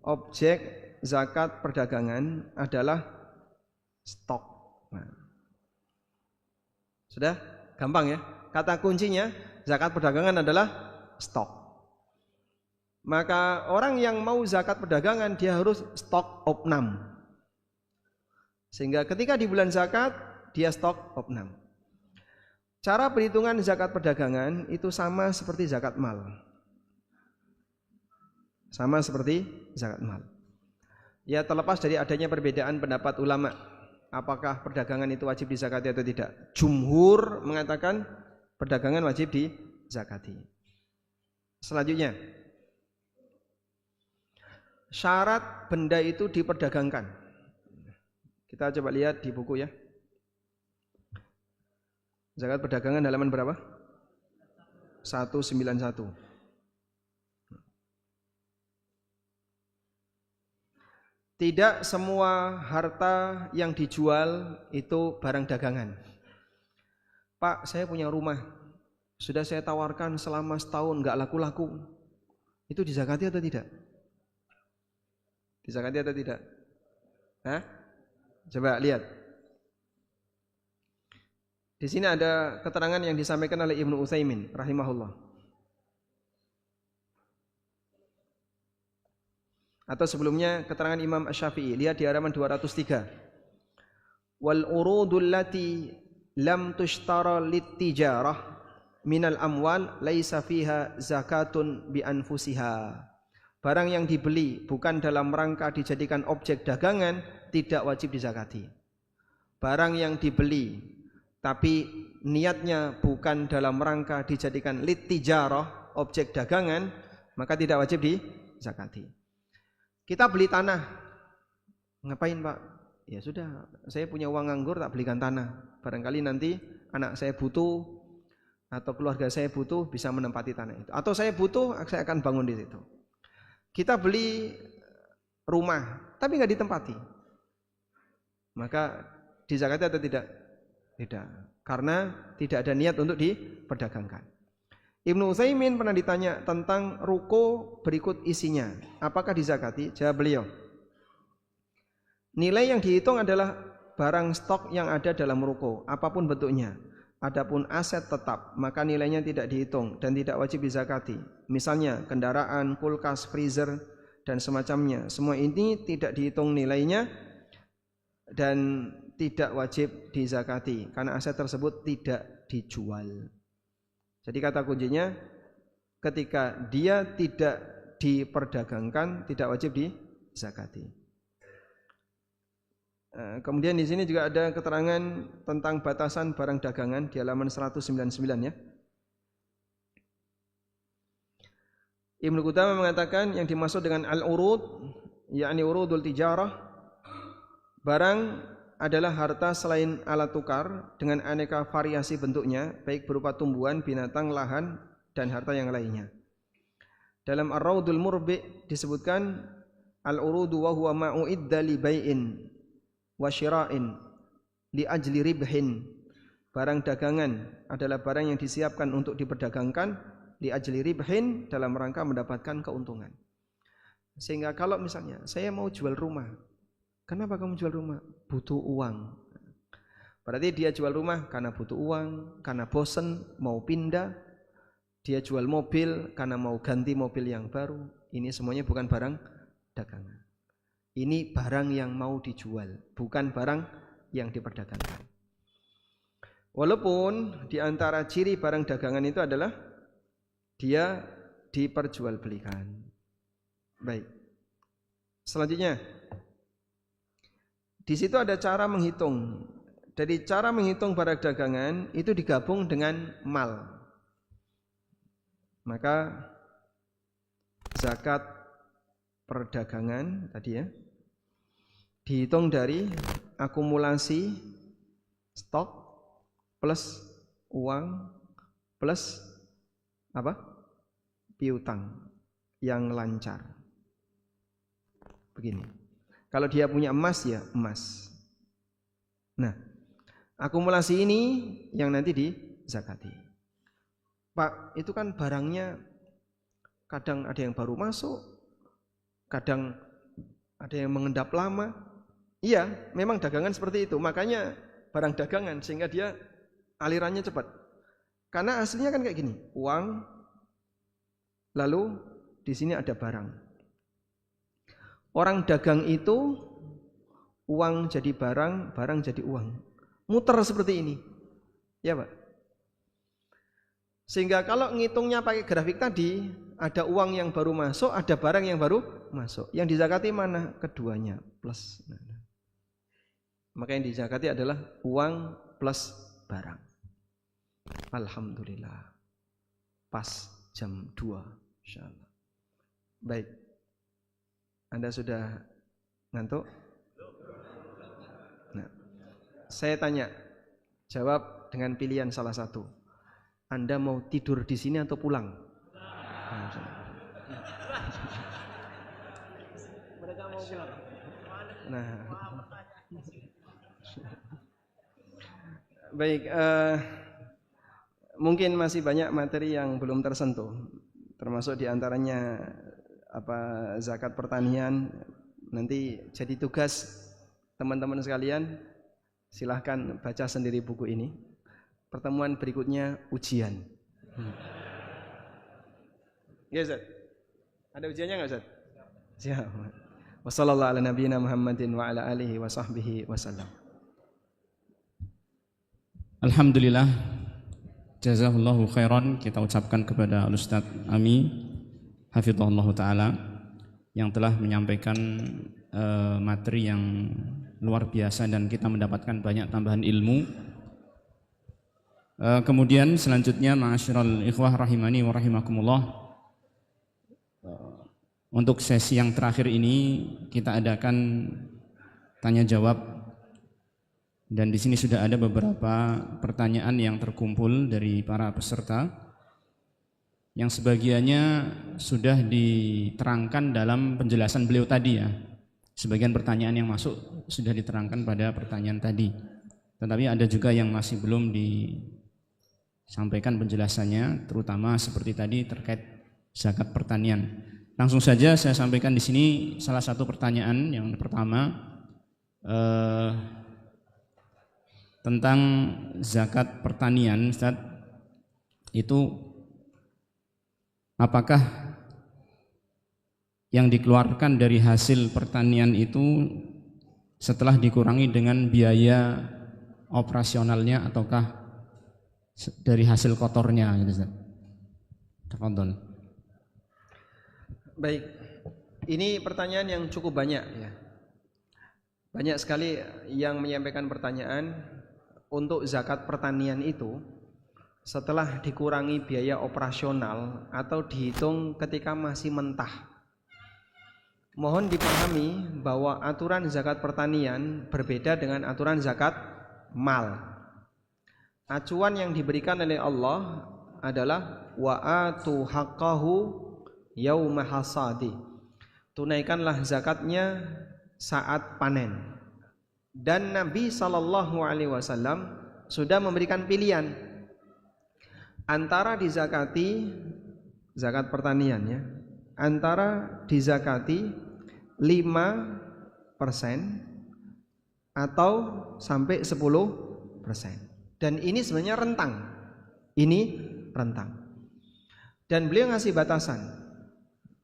objek zakat perdagangan adalah stok. Nah. Sudah? Gampang ya? Kata kuncinya zakat perdagangan adalah stok. Maka orang yang mau zakat perdagangan dia harus stok opnam. Sehingga ketika di bulan zakat dia stok opnam. Cara perhitungan zakat perdagangan itu sama seperti zakat mal. Sama seperti zakat mal. Ya terlepas dari adanya perbedaan pendapat ulama, apakah perdagangan itu wajib dizakati atau tidak. Jumhur mengatakan perdagangan wajib dizakati. Selanjutnya, syarat benda itu diperdagangkan. Kita coba lihat di buku ya. Zakat perdagangan halaman berapa? 191. Tidak semua harta yang dijual itu barang dagangan. Pak, saya punya rumah, sudah saya tawarkan selama setahun nggak laku-laku. Itu dizakati atau tidak? Dizakati atau tidak? Hah? Coba lihat. Di sini ada keterangan yang disampaikan oleh Ibnu Utsaimin rahimahullah. Atau sebelumnya keterangan Imam Asy-Syafi'i, lihat di halaman 203. Wal urudul lati lam tushtara litijarah minal amwal laisa fiha zakatun bi anfusiha. Barang yang dibeli bukan dalam rangka dijadikan objek dagangan tidak wajib dizakati. Barang yang dibeli tapi niatnya bukan dalam rangka dijadikan litijarah, objek dagangan, maka tidak wajib dizakati. Kita beli tanah, ngapain Pak? Ya sudah, saya punya uang nganggur tak belikan tanah. Barangkali nanti anak saya butuh atau keluarga saya butuh bisa menempati tanah itu. Atau saya butuh, saya akan bangun di situ. Kita beli rumah, tapi nggak ditempati. Maka dizakati atau tidak? Tidak, karena tidak ada niat untuk diperdagangkan. Ibnu Utsaimin pernah ditanya tentang ruko berikut isinya, apakah dizakati? Jawab beliau, nilai yang dihitung adalah barang stok yang ada dalam ruko, apapun bentuknya. Adapun aset tetap, maka nilainya tidak dihitung dan tidak wajib dizakati. Misalnya kendaraan, kulkas, freezer, dan semacamnya. Semua ini tidak dihitung nilainya dan tidak wajib dizakati karena aset tersebut tidak dijual. Jadi kata kuncinya, ketika dia tidak diperdagangkan tidak wajib dizakati. Kemudian di sini juga ada keterangan tentang batasan barang dagangan di halaman 199 ya. Ibnu Qudamah mengatakan yang dimaksud dengan al-urud yakni urudul tijarah, barang adalah harta selain alat tukar dengan aneka variasi bentuknya, baik berupa tumbuhan, binatang, lahan, dan harta yang lainnya. Dalam Ar-Raudul Murbi' disebutkan al-urudu wa huwa ma'u'idda li bai'in wa syira'in li ajli ribhin. Barang dagangan adalah barang yang disiapkan untuk diperdagangkan li ajli ribhin, dalam rangka mendapatkan keuntungan. Sehingga kalau misalnya saya mau jual rumah, kenapa kamu jual rumah? Butuh uang. Berarti dia jual rumah karena butuh uang, karena bosen mau pindah. Dia jual mobil karena mau ganti mobil yang baru. Ini semuanya bukan barang dagangan. Ini barang yang mau dijual, bukan barang yang diperdagangkan. Walaupun di antara ciri barang dagangan itu adalah dia diperjualbelikan. Baik. Selanjutnya, di situ ada cara menghitung. Jadi cara menghitung barang dagangan itu digabung dengan mal. Maka zakat perdagangan tadi ya dihitung dari akumulasi stok plus uang plus apa? Piutang yang lancar. Begini. Kalau dia punya emas ya emas. Nah, akumulasi ini yang nanti dizakati. Pak, itu kan barangnya kadang ada yang baru masuk, kadang ada yang mengendap lama. Iya, memang dagangan seperti itu. Makanya barang dagangan sehingga dia alirannya cepat. Karena aslinya kan kayak gini, uang, lalu di sini ada barang. Orang dagang itu uang jadi barang, barang jadi uang. Muter seperti ini. Ya, Pak. Sehingga kalau ngitungnya pakai grafik tadi, ada uang yang baru masuk, ada barang yang baru masuk. Yang dizakati mana? Keduanya, plus. Maka yang dizakati adalah uang plus barang. Alhamdulillah. Pas jam 2, insyaallah. Baik. Anda sudah ngantuk? Nah, saya tanya, jawab dengan pilihan salah satu. Anda mau tidur di sini atau pulang? Mereka mau pulang. Nah, baik. Mungkin masih banyak materi yang belum tersentuh, termasuk diantaranya zakat pertanian. Nanti jadi tugas teman-teman sekalian, silahkan baca sendiri buku ini. Pertemuan berikutnya ujian. Ya Ustaz, ada ujiannya nggak Ustaz? Siap. Wassallallahu ala nabiyina Muhammadin wa ala alihi wa sahbihi wasallam. Alhamdulillah, jazakallahu khairan kita ucapkan kepada Ustaz Ami hafizahullah ta'ala yang telah menyampaikan materi yang luar biasa dan kita mendapatkan banyak tambahan ilmu. Kemudian selanjutnya ma'asyiral ikhwah rahimani wa rahimakumullah, untuk sesi yang terakhir ini kita adakan tanya jawab, dan di sini sudah ada beberapa pertanyaan yang terkumpul dari para peserta yang sebagiannya sudah diterangkan dalam penjelasan beliau tadi ya. Sebagian pertanyaan yang masuk sudah diterangkan pada pertanyaan tadi, tetapi ada juga yang masih belum disampaikan penjelasannya, terutama seperti tadi terkait zakat pertanian. Langsung saja saya sampaikan di sini salah satu pertanyaan yang pertama tentang zakat pertanian, Ustaz. Itu apakah yang dikeluarkan dari hasil pertanian itu setelah dikurangi dengan biaya operasionalnya ataukah dari hasil kotornya gitu, Ustaz? Tafadhol. Baik, ini pertanyaan yang cukup banyak ya. Banyak sekali yang menyampaikan pertanyaan untuk zakat pertanian itu setelah dikurangi biaya operasional atau dihitung ketika masih mentah. Mohon dipahami bahwa aturan zakat pertanian berbeda dengan aturan zakat mal. Acuan yang diberikan oleh Allah adalah wa'atu haqqahu yauma hasadi. Tunaikanlah zakatnya saat panen. Dan Nabi SAW sudah memberikan pilihan antara dizakati zakat pertanian ya, antara dizakati 5% atau sampai 10%. Dan ini sebenarnya rentang. Ini rentang. Dan beliau ngasih batasan.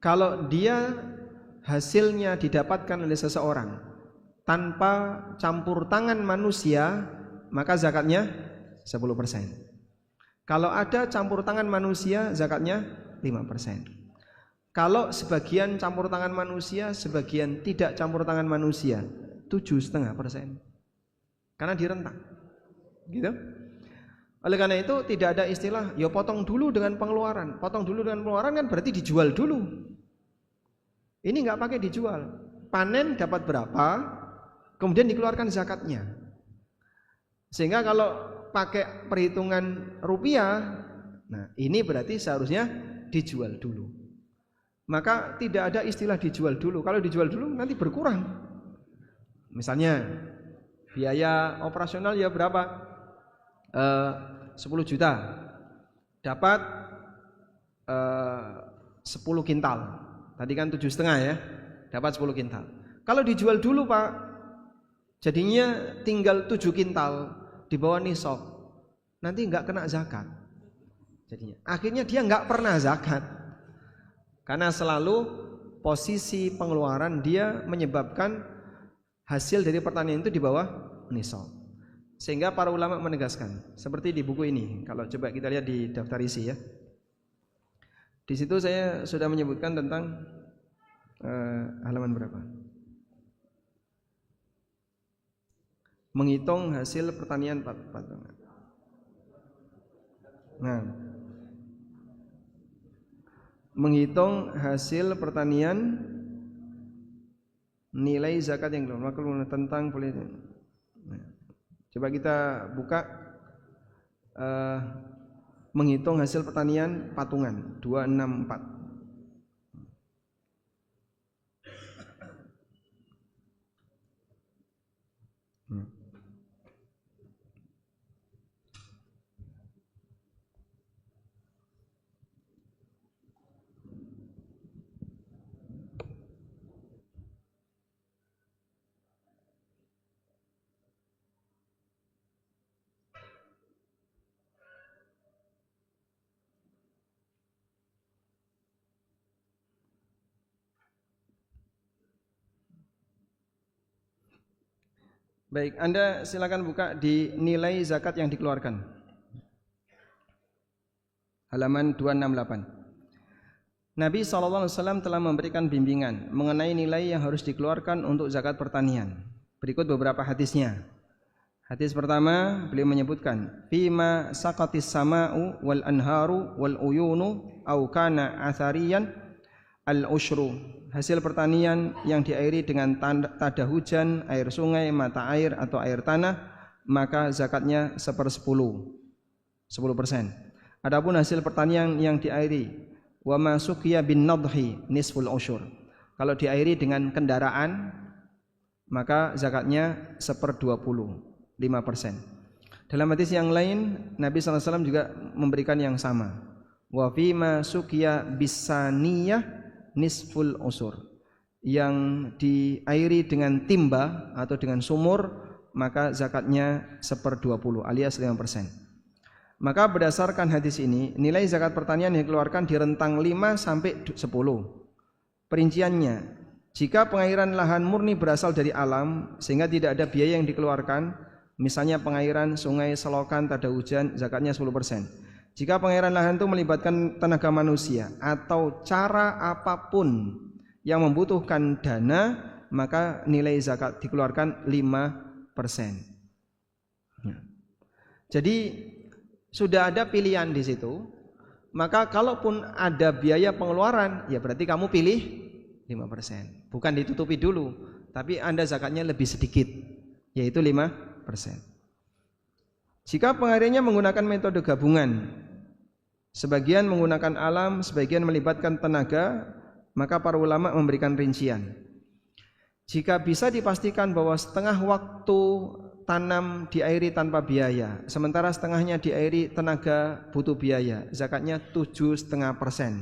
Kalau dia hasilnya didapatkan oleh seseorang tanpa campur tangan manusia, maka zakatnya 10%. Kalau ada campur tangan manusia, zakatnya 5%. Kalau sebagian campur tangan manusia, sebagian tidak campur tangan manusia, 7,5%. Karena direntang. Gitu. Oleh karena itu tidak ada istilah ya potong dulu dengan pengeluaran. Potong dulu dengan pengeluaran kan berarti dijual dulu. Ini enggak pakai dijual. Panen dapat berapa, kemudian dikeluarkan zakatnya. Sehingga kalau pakai perhitungan rupiah, nah ini berarti seharusnya dijual dulu. Maka tidak ada istilah dijual dulu. Kalau dijual dulu nanti berkurang. Misalnya biaya operasional ya berapa? 10 juta. Dapat 10 kintal. Tadi kan 7,5 ya. Dapat 10 kintal. Kalau dijual dulu Pak, jadinya tinggal 7 kintal di bawah nisab. Nanti enggak kena zakat. jadinya. Akhirnya dia nggak pernah zakat karena selalu posisi pengeluaran dia menyebabkan hasil dari pertanian itu di bawah nisab. Sehingga para ulama menegaskan seperti di buku ini. Kalau coba kita lihat di daftar isi ya. Di situ saya sudah menyebutkan tentang halaman berapa? Menghitung hasil pertanian patungan. Nah, menghitung hasil pertanian nilai zakat yang keluar tentang politik. Nah, coba kita buka menghitung hasil pertanian patungan 264. Baik, Anda silakan buka di nilai zakat yang dikeluarkan. Halaman 268. Nabi SAW telah memberikan bimbingan mengenai nilai yang harus dikeluarkan untuk zakat pertanian. Berikut beberapa hadisnya. Hadis pertama, beliau menyebutkan, "Fima saqatis sama'u wal anharu wal uyunu au kana athariyan al-ushru." Hasil pertanian yang diairi dengan tanda hujan, air sungai, mata air atau air tanah, maka zakatnya 10%. Adapun hasil pertanian yang diairi wa ma suqiya bin nadhi nisful ushur. Kalau diairi dengan kendaraan, maka zakatnya 1/20, 5%. Dalam hadis yang lain, Nabi SAW juga memberikan yang sama. Wa fi ma suqiya bisaniyah nisful usur, yang diairi dengan timba atau dengan sumur, maka zakatnya 1/20 alias 5%. Maka berdasarkan hadis ini, nilai zakat pertanian yang dikeluarkan di rentang 5 sampai 10. Perinciannya, jika pengairan lahan murni berasal dari alam sehingga tidak ada biaya yang dikeluarkan, misalnya pengairan sungai, selokan, tanda hujan, zakatnya 10%. Jika pengairan lahan itu melibatkan tenaga manusia atau cara apapun yang membutuhkan dana, maka nilai zakat dikeluarkan 5%. Jadi sudah ada pilihan di situ. Maka kalaupun ada biaya pengeluaran, ya berarti kamu pilih 5%. Bukan ditutupi dulu, tapi Anda zakatnya lebih sedikit, yaitu 5%. Jika pengairnya menggunakan metode gabungan, sebagian menggunakan alam, sebagian melibatkan tenaga, maka para ulama memberikan rincian. Jika bisa dipastikan bahwa setengah waktu tanam diairi tanpa biaya, sementara setengahnya diairi tenaga butuh biaya, zakatnya 7,5%.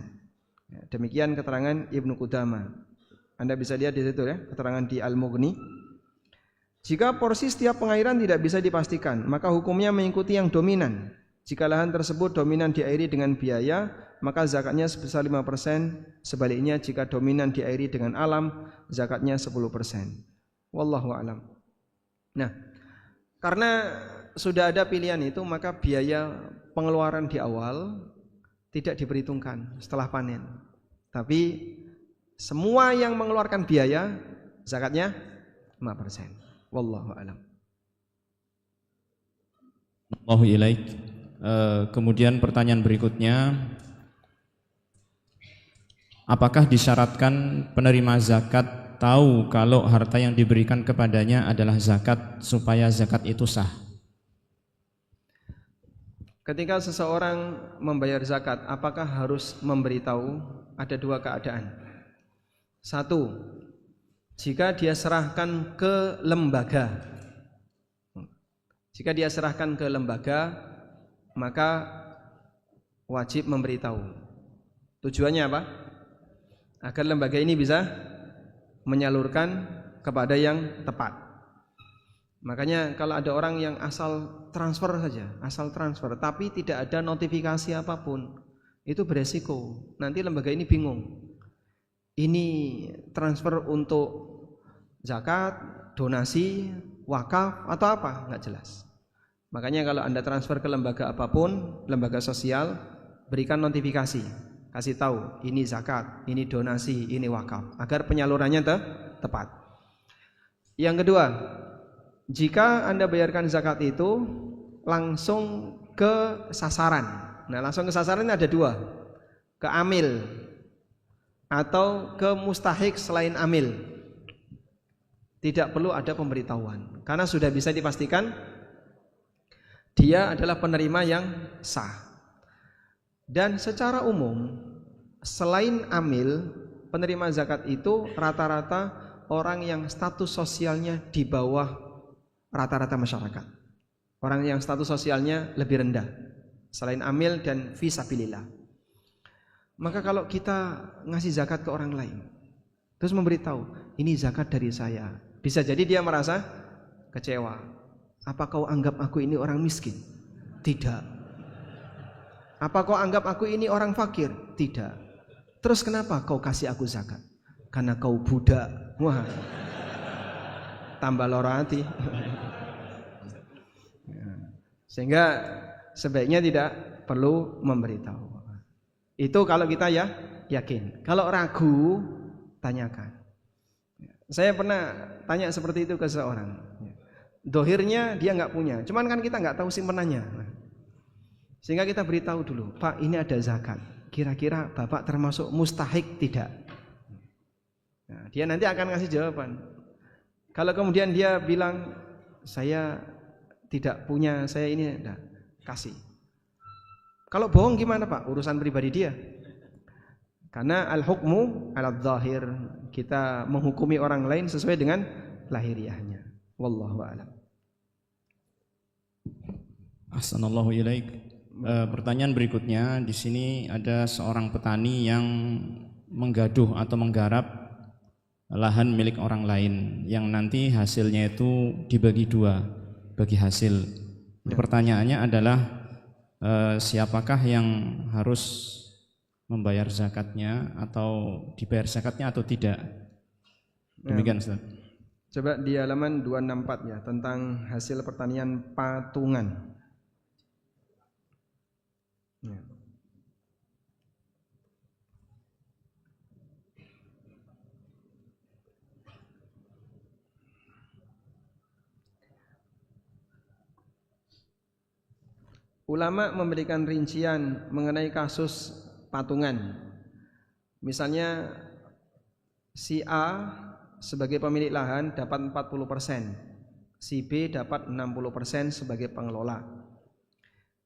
Demikian keterangan Ibnu Qudamah. Anda bisa lihat di situ ya, keterangan di Al-Mughni. Jika porsi setiap pengairan tidak bisa dipastikan, maka hukumnya mengikuti yang dominan. Jika lahan tersebut dominan diairi dengan biaya, maka zakatnya sebesar 5%. Sebaliknya jika dominan diairi dengan alam, zakatnya 10%. Wallahu a'lam. Nah, karena sudah ada pilihan itu, maka biaya pengeluaran di awal tidak diperhitungkan setelah panen. Tapi semua yang mengeluarkan biaya, zakatnya 5%. Wallahu a'lam. Allahu ilaik. Kemudian pertanyaan berikutnya, apakah disyaratkan penerima zakat tahu kalau harta yang diberikan kepadanya adalah zakat supaya zakat itu sah? Ketika seseorang membayar zakat, apakah harus memberitahu? Ada dua keadaan. Satu, jika dia serahkan ke lembaga. Jika dia serahkan ke lembaga, maka wajib memberitahu. Tujuannya apa? Agar lembaga ini bisa menyalurkan kepada yang tepat. Makanya kalau ada orang yang asal transfer saja, asal transfer, tapi tidak ada notifikasi apapun, itu beresiko. Nanti lembaga ini bingung. Ini transfer untuk zakat, donasi, wakaf atau apa? Nggak jelas. Makanya kalau Anda transfer ke lembaga apapun, lembaga sosial, berikan notifikasi, kasih tahu ini zakat, ini donasi, ini wakaf, agar penyalurannya tepat. Yang kedua, jika Anda bayarkan zakat itu langsung ke sasaran. Nah, langsung ke sasaran ada dua, ke amil atau ke mustahik selain amil. Tidak perlu ada pemberitahuan, karena sudah bisa dipastikan dia adalah penerima yang sah. Dan secara umum, selain amil, penerima zakat itu rata-rata orang yang status sosialnya di bawah rata-rata masyarakat. Orang yang status sosialnya lebih rendah selain amil dan fisabilillah. Maka kalau kita ngasih zakat ke orang lain, terus memberitahu, ini zakat dari saya, bisa jadi dia merasa kecewa. Apa kau anggap aku ini orang miskin? Tidak. Apa kau anggap aku ini orang fakir? Tidak. Terus kenapa kau kasih aku zakat? Karena kau budak. Wah, tambah loro hati. Sehingga sebaiknya tidak perlu memberitahu. Itu kalau kita ya yakin. Kalau ragu, tanyakan. Saya pernah tanya seperti itu ke seorang. Dohirnya dia nggak punya, cuman kan kita nggak tahu simpenannya. Sehingga kita beritahu dulu, Pak, ini ada zakat. Kira-kira Bapak termasuk mustahik tidak? Nah, dia nanti akan ngasih jawaban. Kalau kemudian dia bilang saya tidak punya, saya ini enggak, kasih. Kalau bohong gimana Pak? Urusan pribadi dia. Karena al-hukmu ala-dzahir, kita menghukumi orang lain sesuai dengan lahiriahnya. Wallahu a'lam. Ahsanallahu ilaik. Pertanyaan berikutnya, di sini ada seorang petani yang menggaduh atau menggarap lahan milik orang lain yang nanti hasilnya itu dibagi dua, bagi hasil. Pertanyaannya adalah siapakah yang harus membayar zakatnya atau dibayar zakatnya atau tidak? Demikian Ustaz. Coba di halaman 264 ya, tentang hasil pertanian patungan. Ya. Ulama memberikan rincian mengenai kasus patungan. Misalnya si A sebagai pemilik lahan dapat 40%, si B dapat 60% sebagai pengelola.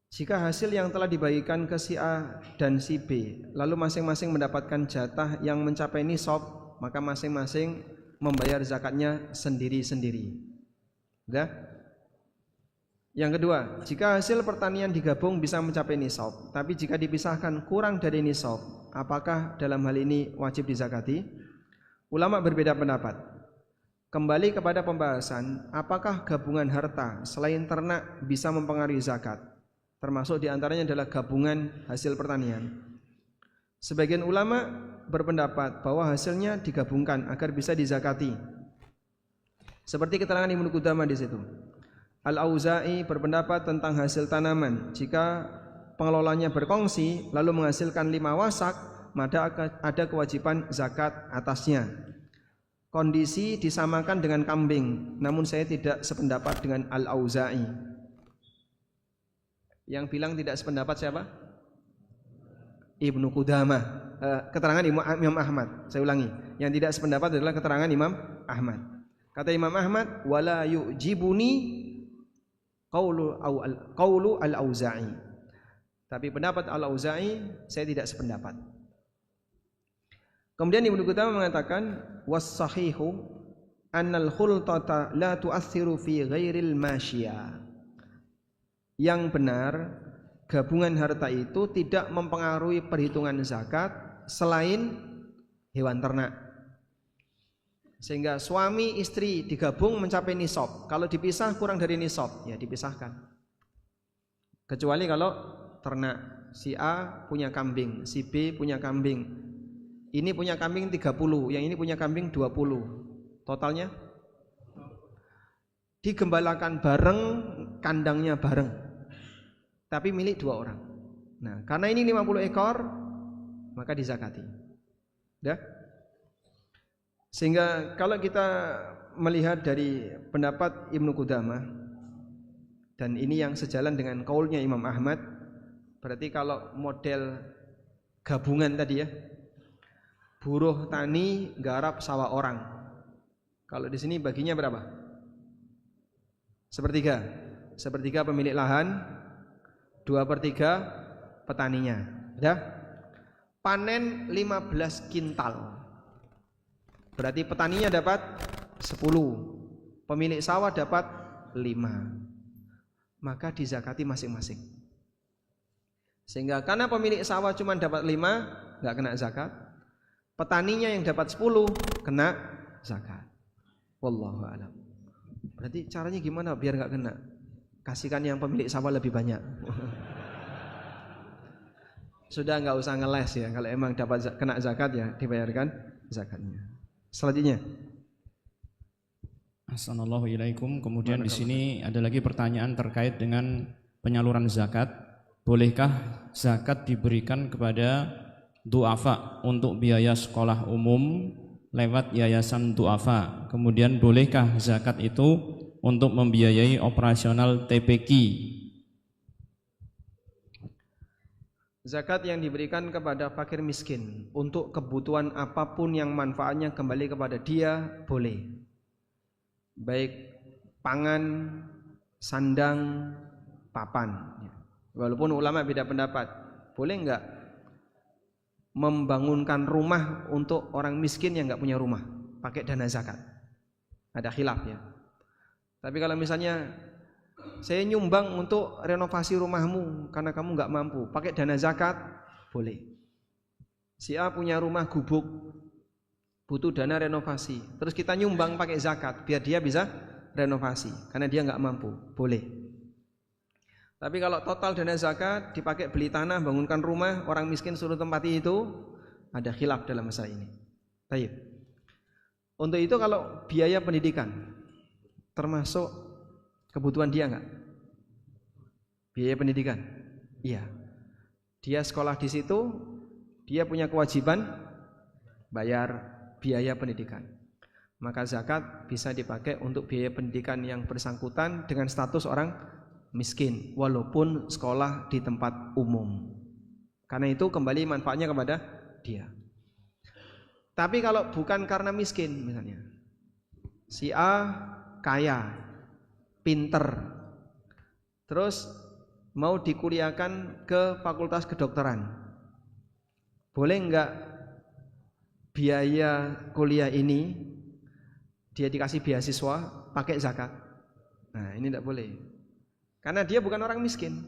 Jika hasil yang telah dibagikan ke si A dan si B lalu masing-masing mendapatkan jatah yang mencapai nisab, maka masing-masing membayar zakatnya sendiri-sendiri. Udah? Yang kedua, jika hasil pertanian digabung bisa mencapai nisab, tapi jika dipisahkan kurang dari nisab, apakah dalam hal ini wajib dizakati? Ulama berbeda pendapat. Kembali kepada pembahasan, apakah gabungan harta selain ternak bisa mempengaruhi zakat? Termasuk diantaranya adalah gabungan hasil pertanian. Sebagian ulama berpendapat bahwa hasilnya digabungkan agar bisa dizakati. Seperti keterangan Ibnu Qudamah di situ. Al-Auza'i berpendapat tentang hasil tanaman. Jika pengelolanya berkongsi lalu menghasilkan 5 wasak, maka ada kewajiban zakat atasnya. Kondisi disamakan dengan kambing, namun saya tidak sependapat dengan Al-Auza'i. Yang bilang tidak sependapat siapa? Ibnu Qudamah. Keterangan Imam Ahmad. Saya ulangi, yang tidak sependapat adalah keterangan Imam Ahmad. Kata Imam Ahmad, wala yu'jibuni qaulu al-Auza'i. Tapi pendapat al-Auza'i saya tidak sependapat. Kemudian Ibnu Qudamah mengatakan was-sahihu annal khultata la tu'athiru fi ghairil masyiyah. Yang benar, gabungan harta itu tidak mempengaruhi perhitungan zakat selain hewan ternak. Sehingga suami istri digabung mencapai nisab. Kalau dipisah kurang dari nisab, ya dipisahkan. Kecuali kalau ternak, si A punya kambing, si B punya kambing. Ini punya kambing 30, yang ini punya kambing 20. Totalnya digembalakan bareng, kandangnya bareng. Tapi milik 2 orang. Nah, karena ini 50 ekor, maka dizakati. Ya? Sehingga kalau kita melihat dari pendapat Ibnu Qudamah, dan ini yang sejalan dengan kaulnya Imam Ahmad, berarti kalau model gabungan tadi ya, buruh tani garap sawah orang. Kalau di sini baginya berapa? Sepertiga. Sepertiga pemilik lahan, 2/3 petaninya. Ya? Panen 15 kintal. Berarti petaninya dapat 10, pemilik sawah dapat 5. Maka dizakati masing-masing. Sehingga karena pemilik sawah cuma dapat 5, enggak kena zakat. Petaninya yang dapat 10 kena zakat. Wallahu a'lam. Berarti caranya gimana biar enggak kena? Kasihkan yang pemilik sawah lebih banyak. Sudah enggak usah ngeles ya. Kalau emang dapat kena zakat ya dibayarkan zakatnya. Selanjutnya. Assalamualaikum. Kemudian di sini ada lagi pertanyaan terkait dengan penyaluran zakat. Bolehkah zakat diberikan kepada du'afa untuk biaya sekolah umum lewat yayasan du'afa? Kemudian bolehkah zakat itu untuk membiayai operasional TPQ? Zakat yang diberikan kepada fakir miskin untuk kebutuhan apapun yang manfaatnya kembali kepada dia boleh. Baik pangan, sandang, papan. Walaupun ulama beda pendapat, boleh enggak membangunkan rumah untuk orang miskin yang enggak punya rumah pakai dana zakat? Ada khilaf ya. Tapi kalau misalnya saya nyumbang untuk renovasi rumahmu karena kamu nggak mampu, pakai dana zakat, boleh. Si A punya rumah gubuk, butuh dana renovasi, terus kita nyumbang pakai zakat biar dia bisa renovasi karena dia nggak mampu, boleh. Tapi kalau total dana zakat dipakai beli tanah, bangunkan rumah, orang miskin suruh tempati, itu ada khilaf dalam masalah ini. Baik. Untuk itu kalau biaya pendidikan termasuk kebutuhan dia enggak? Biaya pendidikan? Iya. Dia sekolah di situ, dia punya kewajiban bayar biaya pendidikan. Maka zakat bisa dipakai untuk biaya pendidikan yang bersangkutan dengan status orang miskin, walaupun sekolah di tempat umum. Karena itu kembali manfaatnya kepada dia. Tapi kalau bukan karena miskin misalnya, si A kaya, pinter, terus mau dikuliahkan ke fakultas kedokteran, boleh enggak biaya kuliah ini dia dikasih beasiswa pakai zakat? Nah ini tidak boleh, karena dia bukan orang miskin,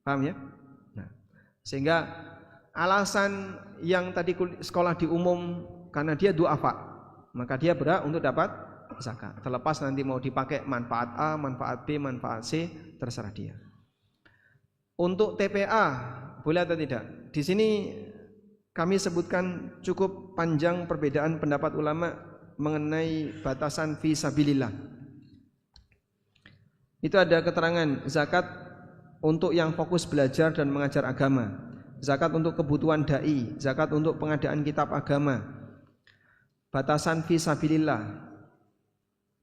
paham ya? Nah, sehingga alasan yang tadi sekolah di umum karena dia du'afa, maka dia berhak untuk dapat zakat. Terlepas nanti mau dipakai manfaat A, manfaat B, manfaat C, terserah dia. Untuk TPA boleh atau tidak? Di sini kami sebutkan cukup panjang perbedaan pendapat ulama mengenai batasan fi sabilillah. Itu ada keterangan zakat untuk yang fokus belajar dan mengajar agama, zakat untuk kebutuhan dai, zakat untuk pengadaan kitab agama, batasan fi sabilillah,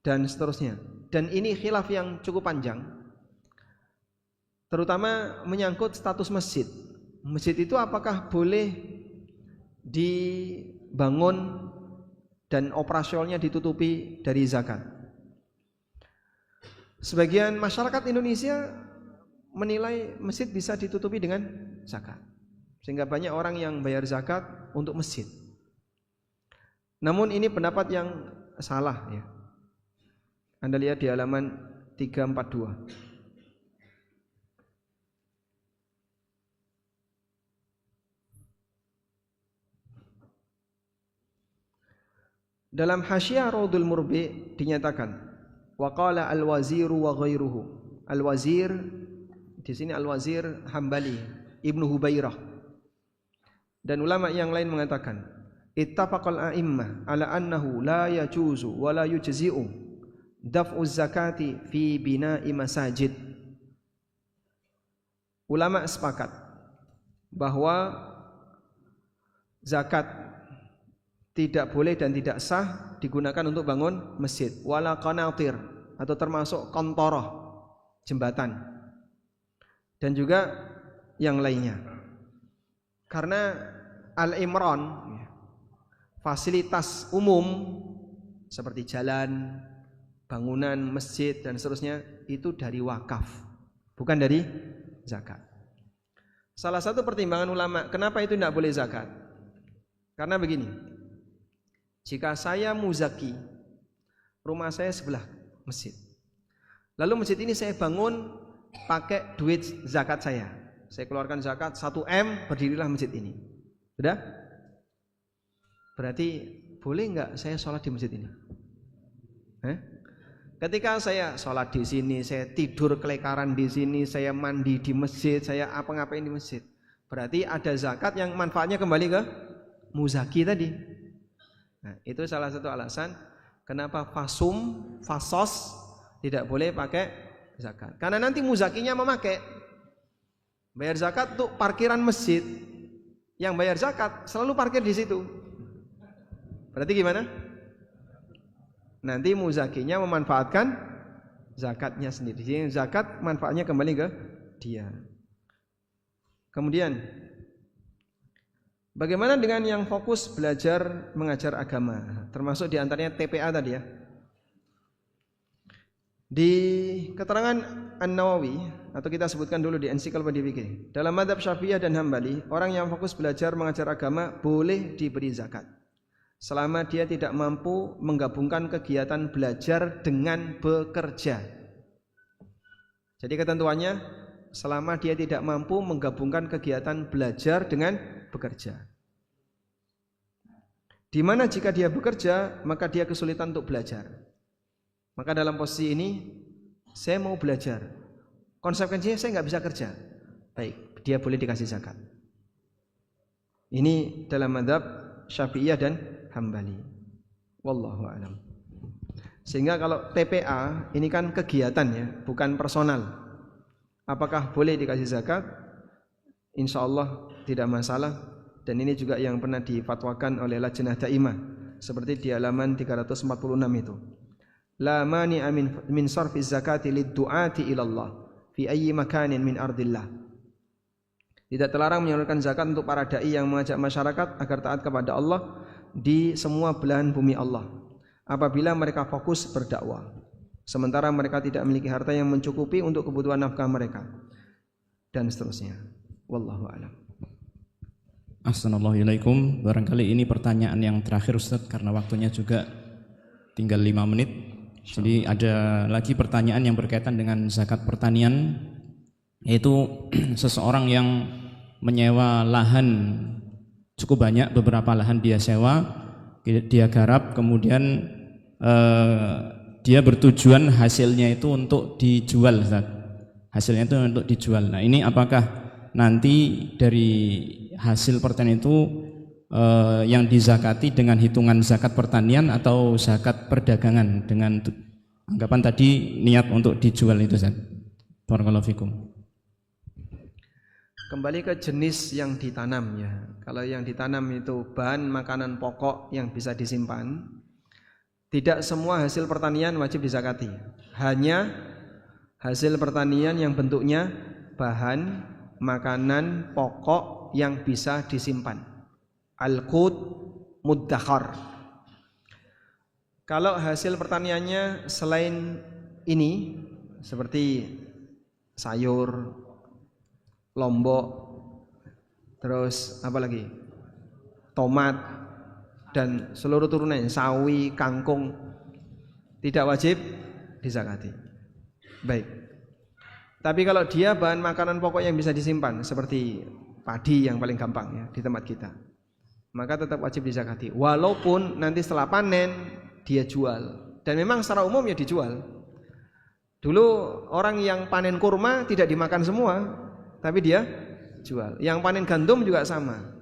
dan seterusnya. Dan ini khilaf yang cukup panjang, terutama menyangkut status masjid. Masjid itu apakah boleh dibangun dan operasionalnya ditutupi dari zakat? Sebagian masyarakat Indonesia menilai masjid bisa ditutupi dengan zakat, sehingga banyak orang yang bayar zakat untuk masjid. Namun ini pendapat yang salah ya. Anda lihat di halaman 342. Dalam Hasyiah Raudhul Murbi dinyatakan wa qala al-waziru wa ghairuhu. Al-wazir di sini al-wazir Hambali Ibnu Hubairah dan ulama yang lain mengatakan ittafaqal a'immah ala annahu la yajuzu wa la yujzi'u daf'u zakati fi bina'i masajid. Ulama sepakat bahwa zakat tidak boleh dan tidak sah digunakan untuk bangun masjid wala qanatir atau termasuk kontoroh jembatan dan juga yang lainnya, karena al-imran fasilitas umum seperti jalan, bangunan, masjid dan seterusnya itu dari wakaf, bukan dari zakat. Salah satu pertimbangan ulama kenapa itu tidak boleh zakat, karena begini, jika saya muzaki rumah saya sebelah masjid, lalu masjid ini saya bangun pakai duit zakat saya keluarkan zakat 1 M, berdirilah masjid ini, sudah? Berarti boleh enggak saya sholat di masjid ini? Ketika saya sholat di sini, saya tidur kelekaran di sini, saya mandi di masjid, saya apa-ngapain di masjid, berarti ada zakat yang manfaatnya kembali ke muzaki tadi. Nah, itu salah satu alasan kenapa fasos tidak boleh pakai zakat. Karena nanti muzakinya memakai bayar zakat untuk parkiran masjid, yang bayar zakat selalu parkir di situ. Berarti gimana? Nanti muzakinya memanfaatkan zakatnya sendiri. Jadi zakat manfaatnya kembali ke dia. Kemudian bagaimana dengan yang fokus belajar mengajar agama, termasuk diantaranya TPA tadi ya. Di keterangan An-Nawawi, atau kita sebutkan dulu di Ensiklopedia Fikih, dalam mazhab Syafi'iyah dan Hambali, orang yang fokus belajar mengajar agama boleh diberi zakat selama dia tidak mampu menggabungkan kegiatan belajar dengan bekerja. Jadi ketentuannya selama dia tidak mampu menggabungkan kegiatan belajar dengan bekerja. Di mana jika dia bekerja, maka dia kesulitan untuk belajar. Maka dalam posisi ini, saya mau belajar, konsekuensinya saya nggak bisa kerja. Baik, dia boleh dikasih zakat. Ini dalam mazhab Syafi'iyah dan Hambali. Wallahu a'lam. Sehingga kalau TPA ini kan kegiatan ya, bukan personal. Apakah boleh dikasih zakat? Insya Allah tidak masalah. Dan ini juga yang pernah difatwakan oleh Lajnah Daimah, seperti di halaman 346 itu. La mani'a min sarfi zakati lid-du'ati ila Allah fi ayyi makanin min ardillah. Tidak terlarang menyalurkan zakat untuk para dai yang mengajak masyarakat agar taat kepada Allah di semua belahan bumi Allah, apabila mereka fokus berdakwah, sementara mereka tidak memiliki harta yang mencukupi untuk kebutuhan nafkah mereka, dan seterusnya. Wallahu a'lam. Assalamualaikum. Barangkali ini pertanyaan yang terakhir Ustaz, karena waktunya juga tinggal 5 menit. Jadi ada lagi pertanyaan yang berkaitan dengan zakat pertanian, yaitu seseorang yang menyewa lahan cukup banyak, beberapa lahan dia sewa, dia garap, kemudian dia bertujuan hasilnya itu untuk dijual, Ustaz. Hasilnya itu untuk dijual. Nah, ini apakah nanti dari hasil pertanian itu yang dizakati dengan hitungan zakat pertanian atau zakat perdagangan dengan anggapan tadi niat untuk dijual itu, Ustaz? Barakallahu fikum. Kembali ke jenis yang ditanam ya. Kalau yang ditanam itu bahan makanan pokok yang bisa disimpan, tidak semua hasil pertanian wajib dizakati. Hanya hasil pertanian yang bentuknya bahan makanan pokok yang bisa disimpan. Al-qut muddakhar. Kalau hasil pertaniannya selain ini seperti sayur, lombok, terus apa lagi, tomat dan seluruh turunannya, sawi, kangkung, tidak wajib dizakati. Baik. Tapi kalau dia bahan makanan pokok yang bisa disimpan seperti padi yang paling gampang ya di tempat kita, maka tetap wajib dizakati. Walaupun nanti setelah panen dia jual. Dan memang secara umum ya dijual. Dulu orang yang panen kurma tidak dimakan semua, tapi dia jual. Yang panen gandum juga sama.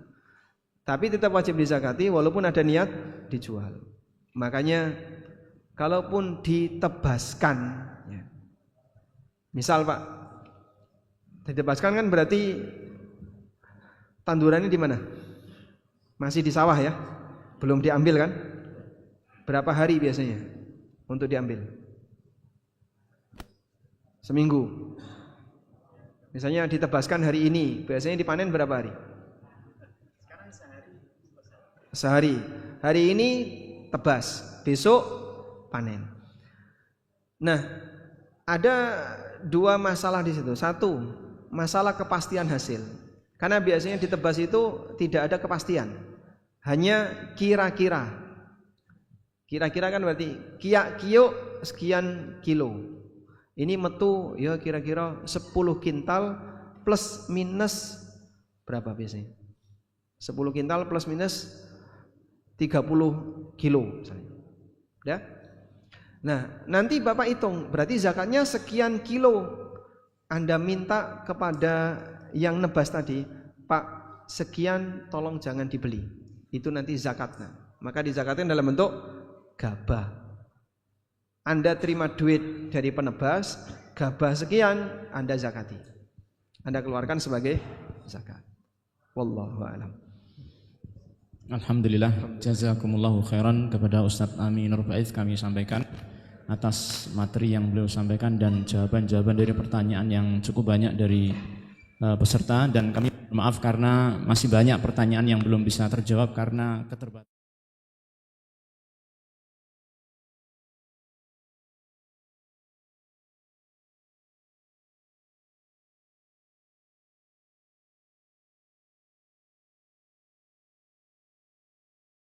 Tapi tetap wajib dizakati walaupun ada niat dijual. Makanya kalaupun ditebaskan, ya. Misal Pak, ditebaskan kan berarti tandurannya di mana? Masih di sawah ya, belum diambil kan? Berapa hari biasanya untuk diambil? Seminggu. Misalnya ditebaskan hari ini, biasanya dipanen berapa hari? Sekarang sehari. Hari ini tebas, besok panen. Nah, ada dua masalah di situ. Satu, masalah kepastian hasil. Karena biasanya ditebas itu tidak ada kepastian. Hanya kira-kira. Kira-kira kan berarti kio sekian kilo. Ini metu ya kira-kira 10 kintal plus minus berapa biasanya? 10 kintal plus minus 30 kilo misalnya. Ya. Nah, nanti Bapak hitung, berarti zakatnya sekian kilo. Anda minta kepada yang nebas tadi, Pak, sekian tolong jangan dibeli. Itu nanti zakatnya. Maka dizakatkan dalam bentuk gabah. Anda terima duit dari penebas, gabah sekian Anda zakati. Anda keluarkan sebagai zakat. Wallahu a'lam. Alhamdulillah, jazakumullahu khairan kepada Ustadz Ami Nur Baiz kami sampaikan atas materi yang beliau sampaikan dan jawaban-jawaban dari pertanyaan yang cukup banyak dari peserta, dan kami maaf karena masih banyak pertanyaan yang belum bisa terjawab karena keterbatasan.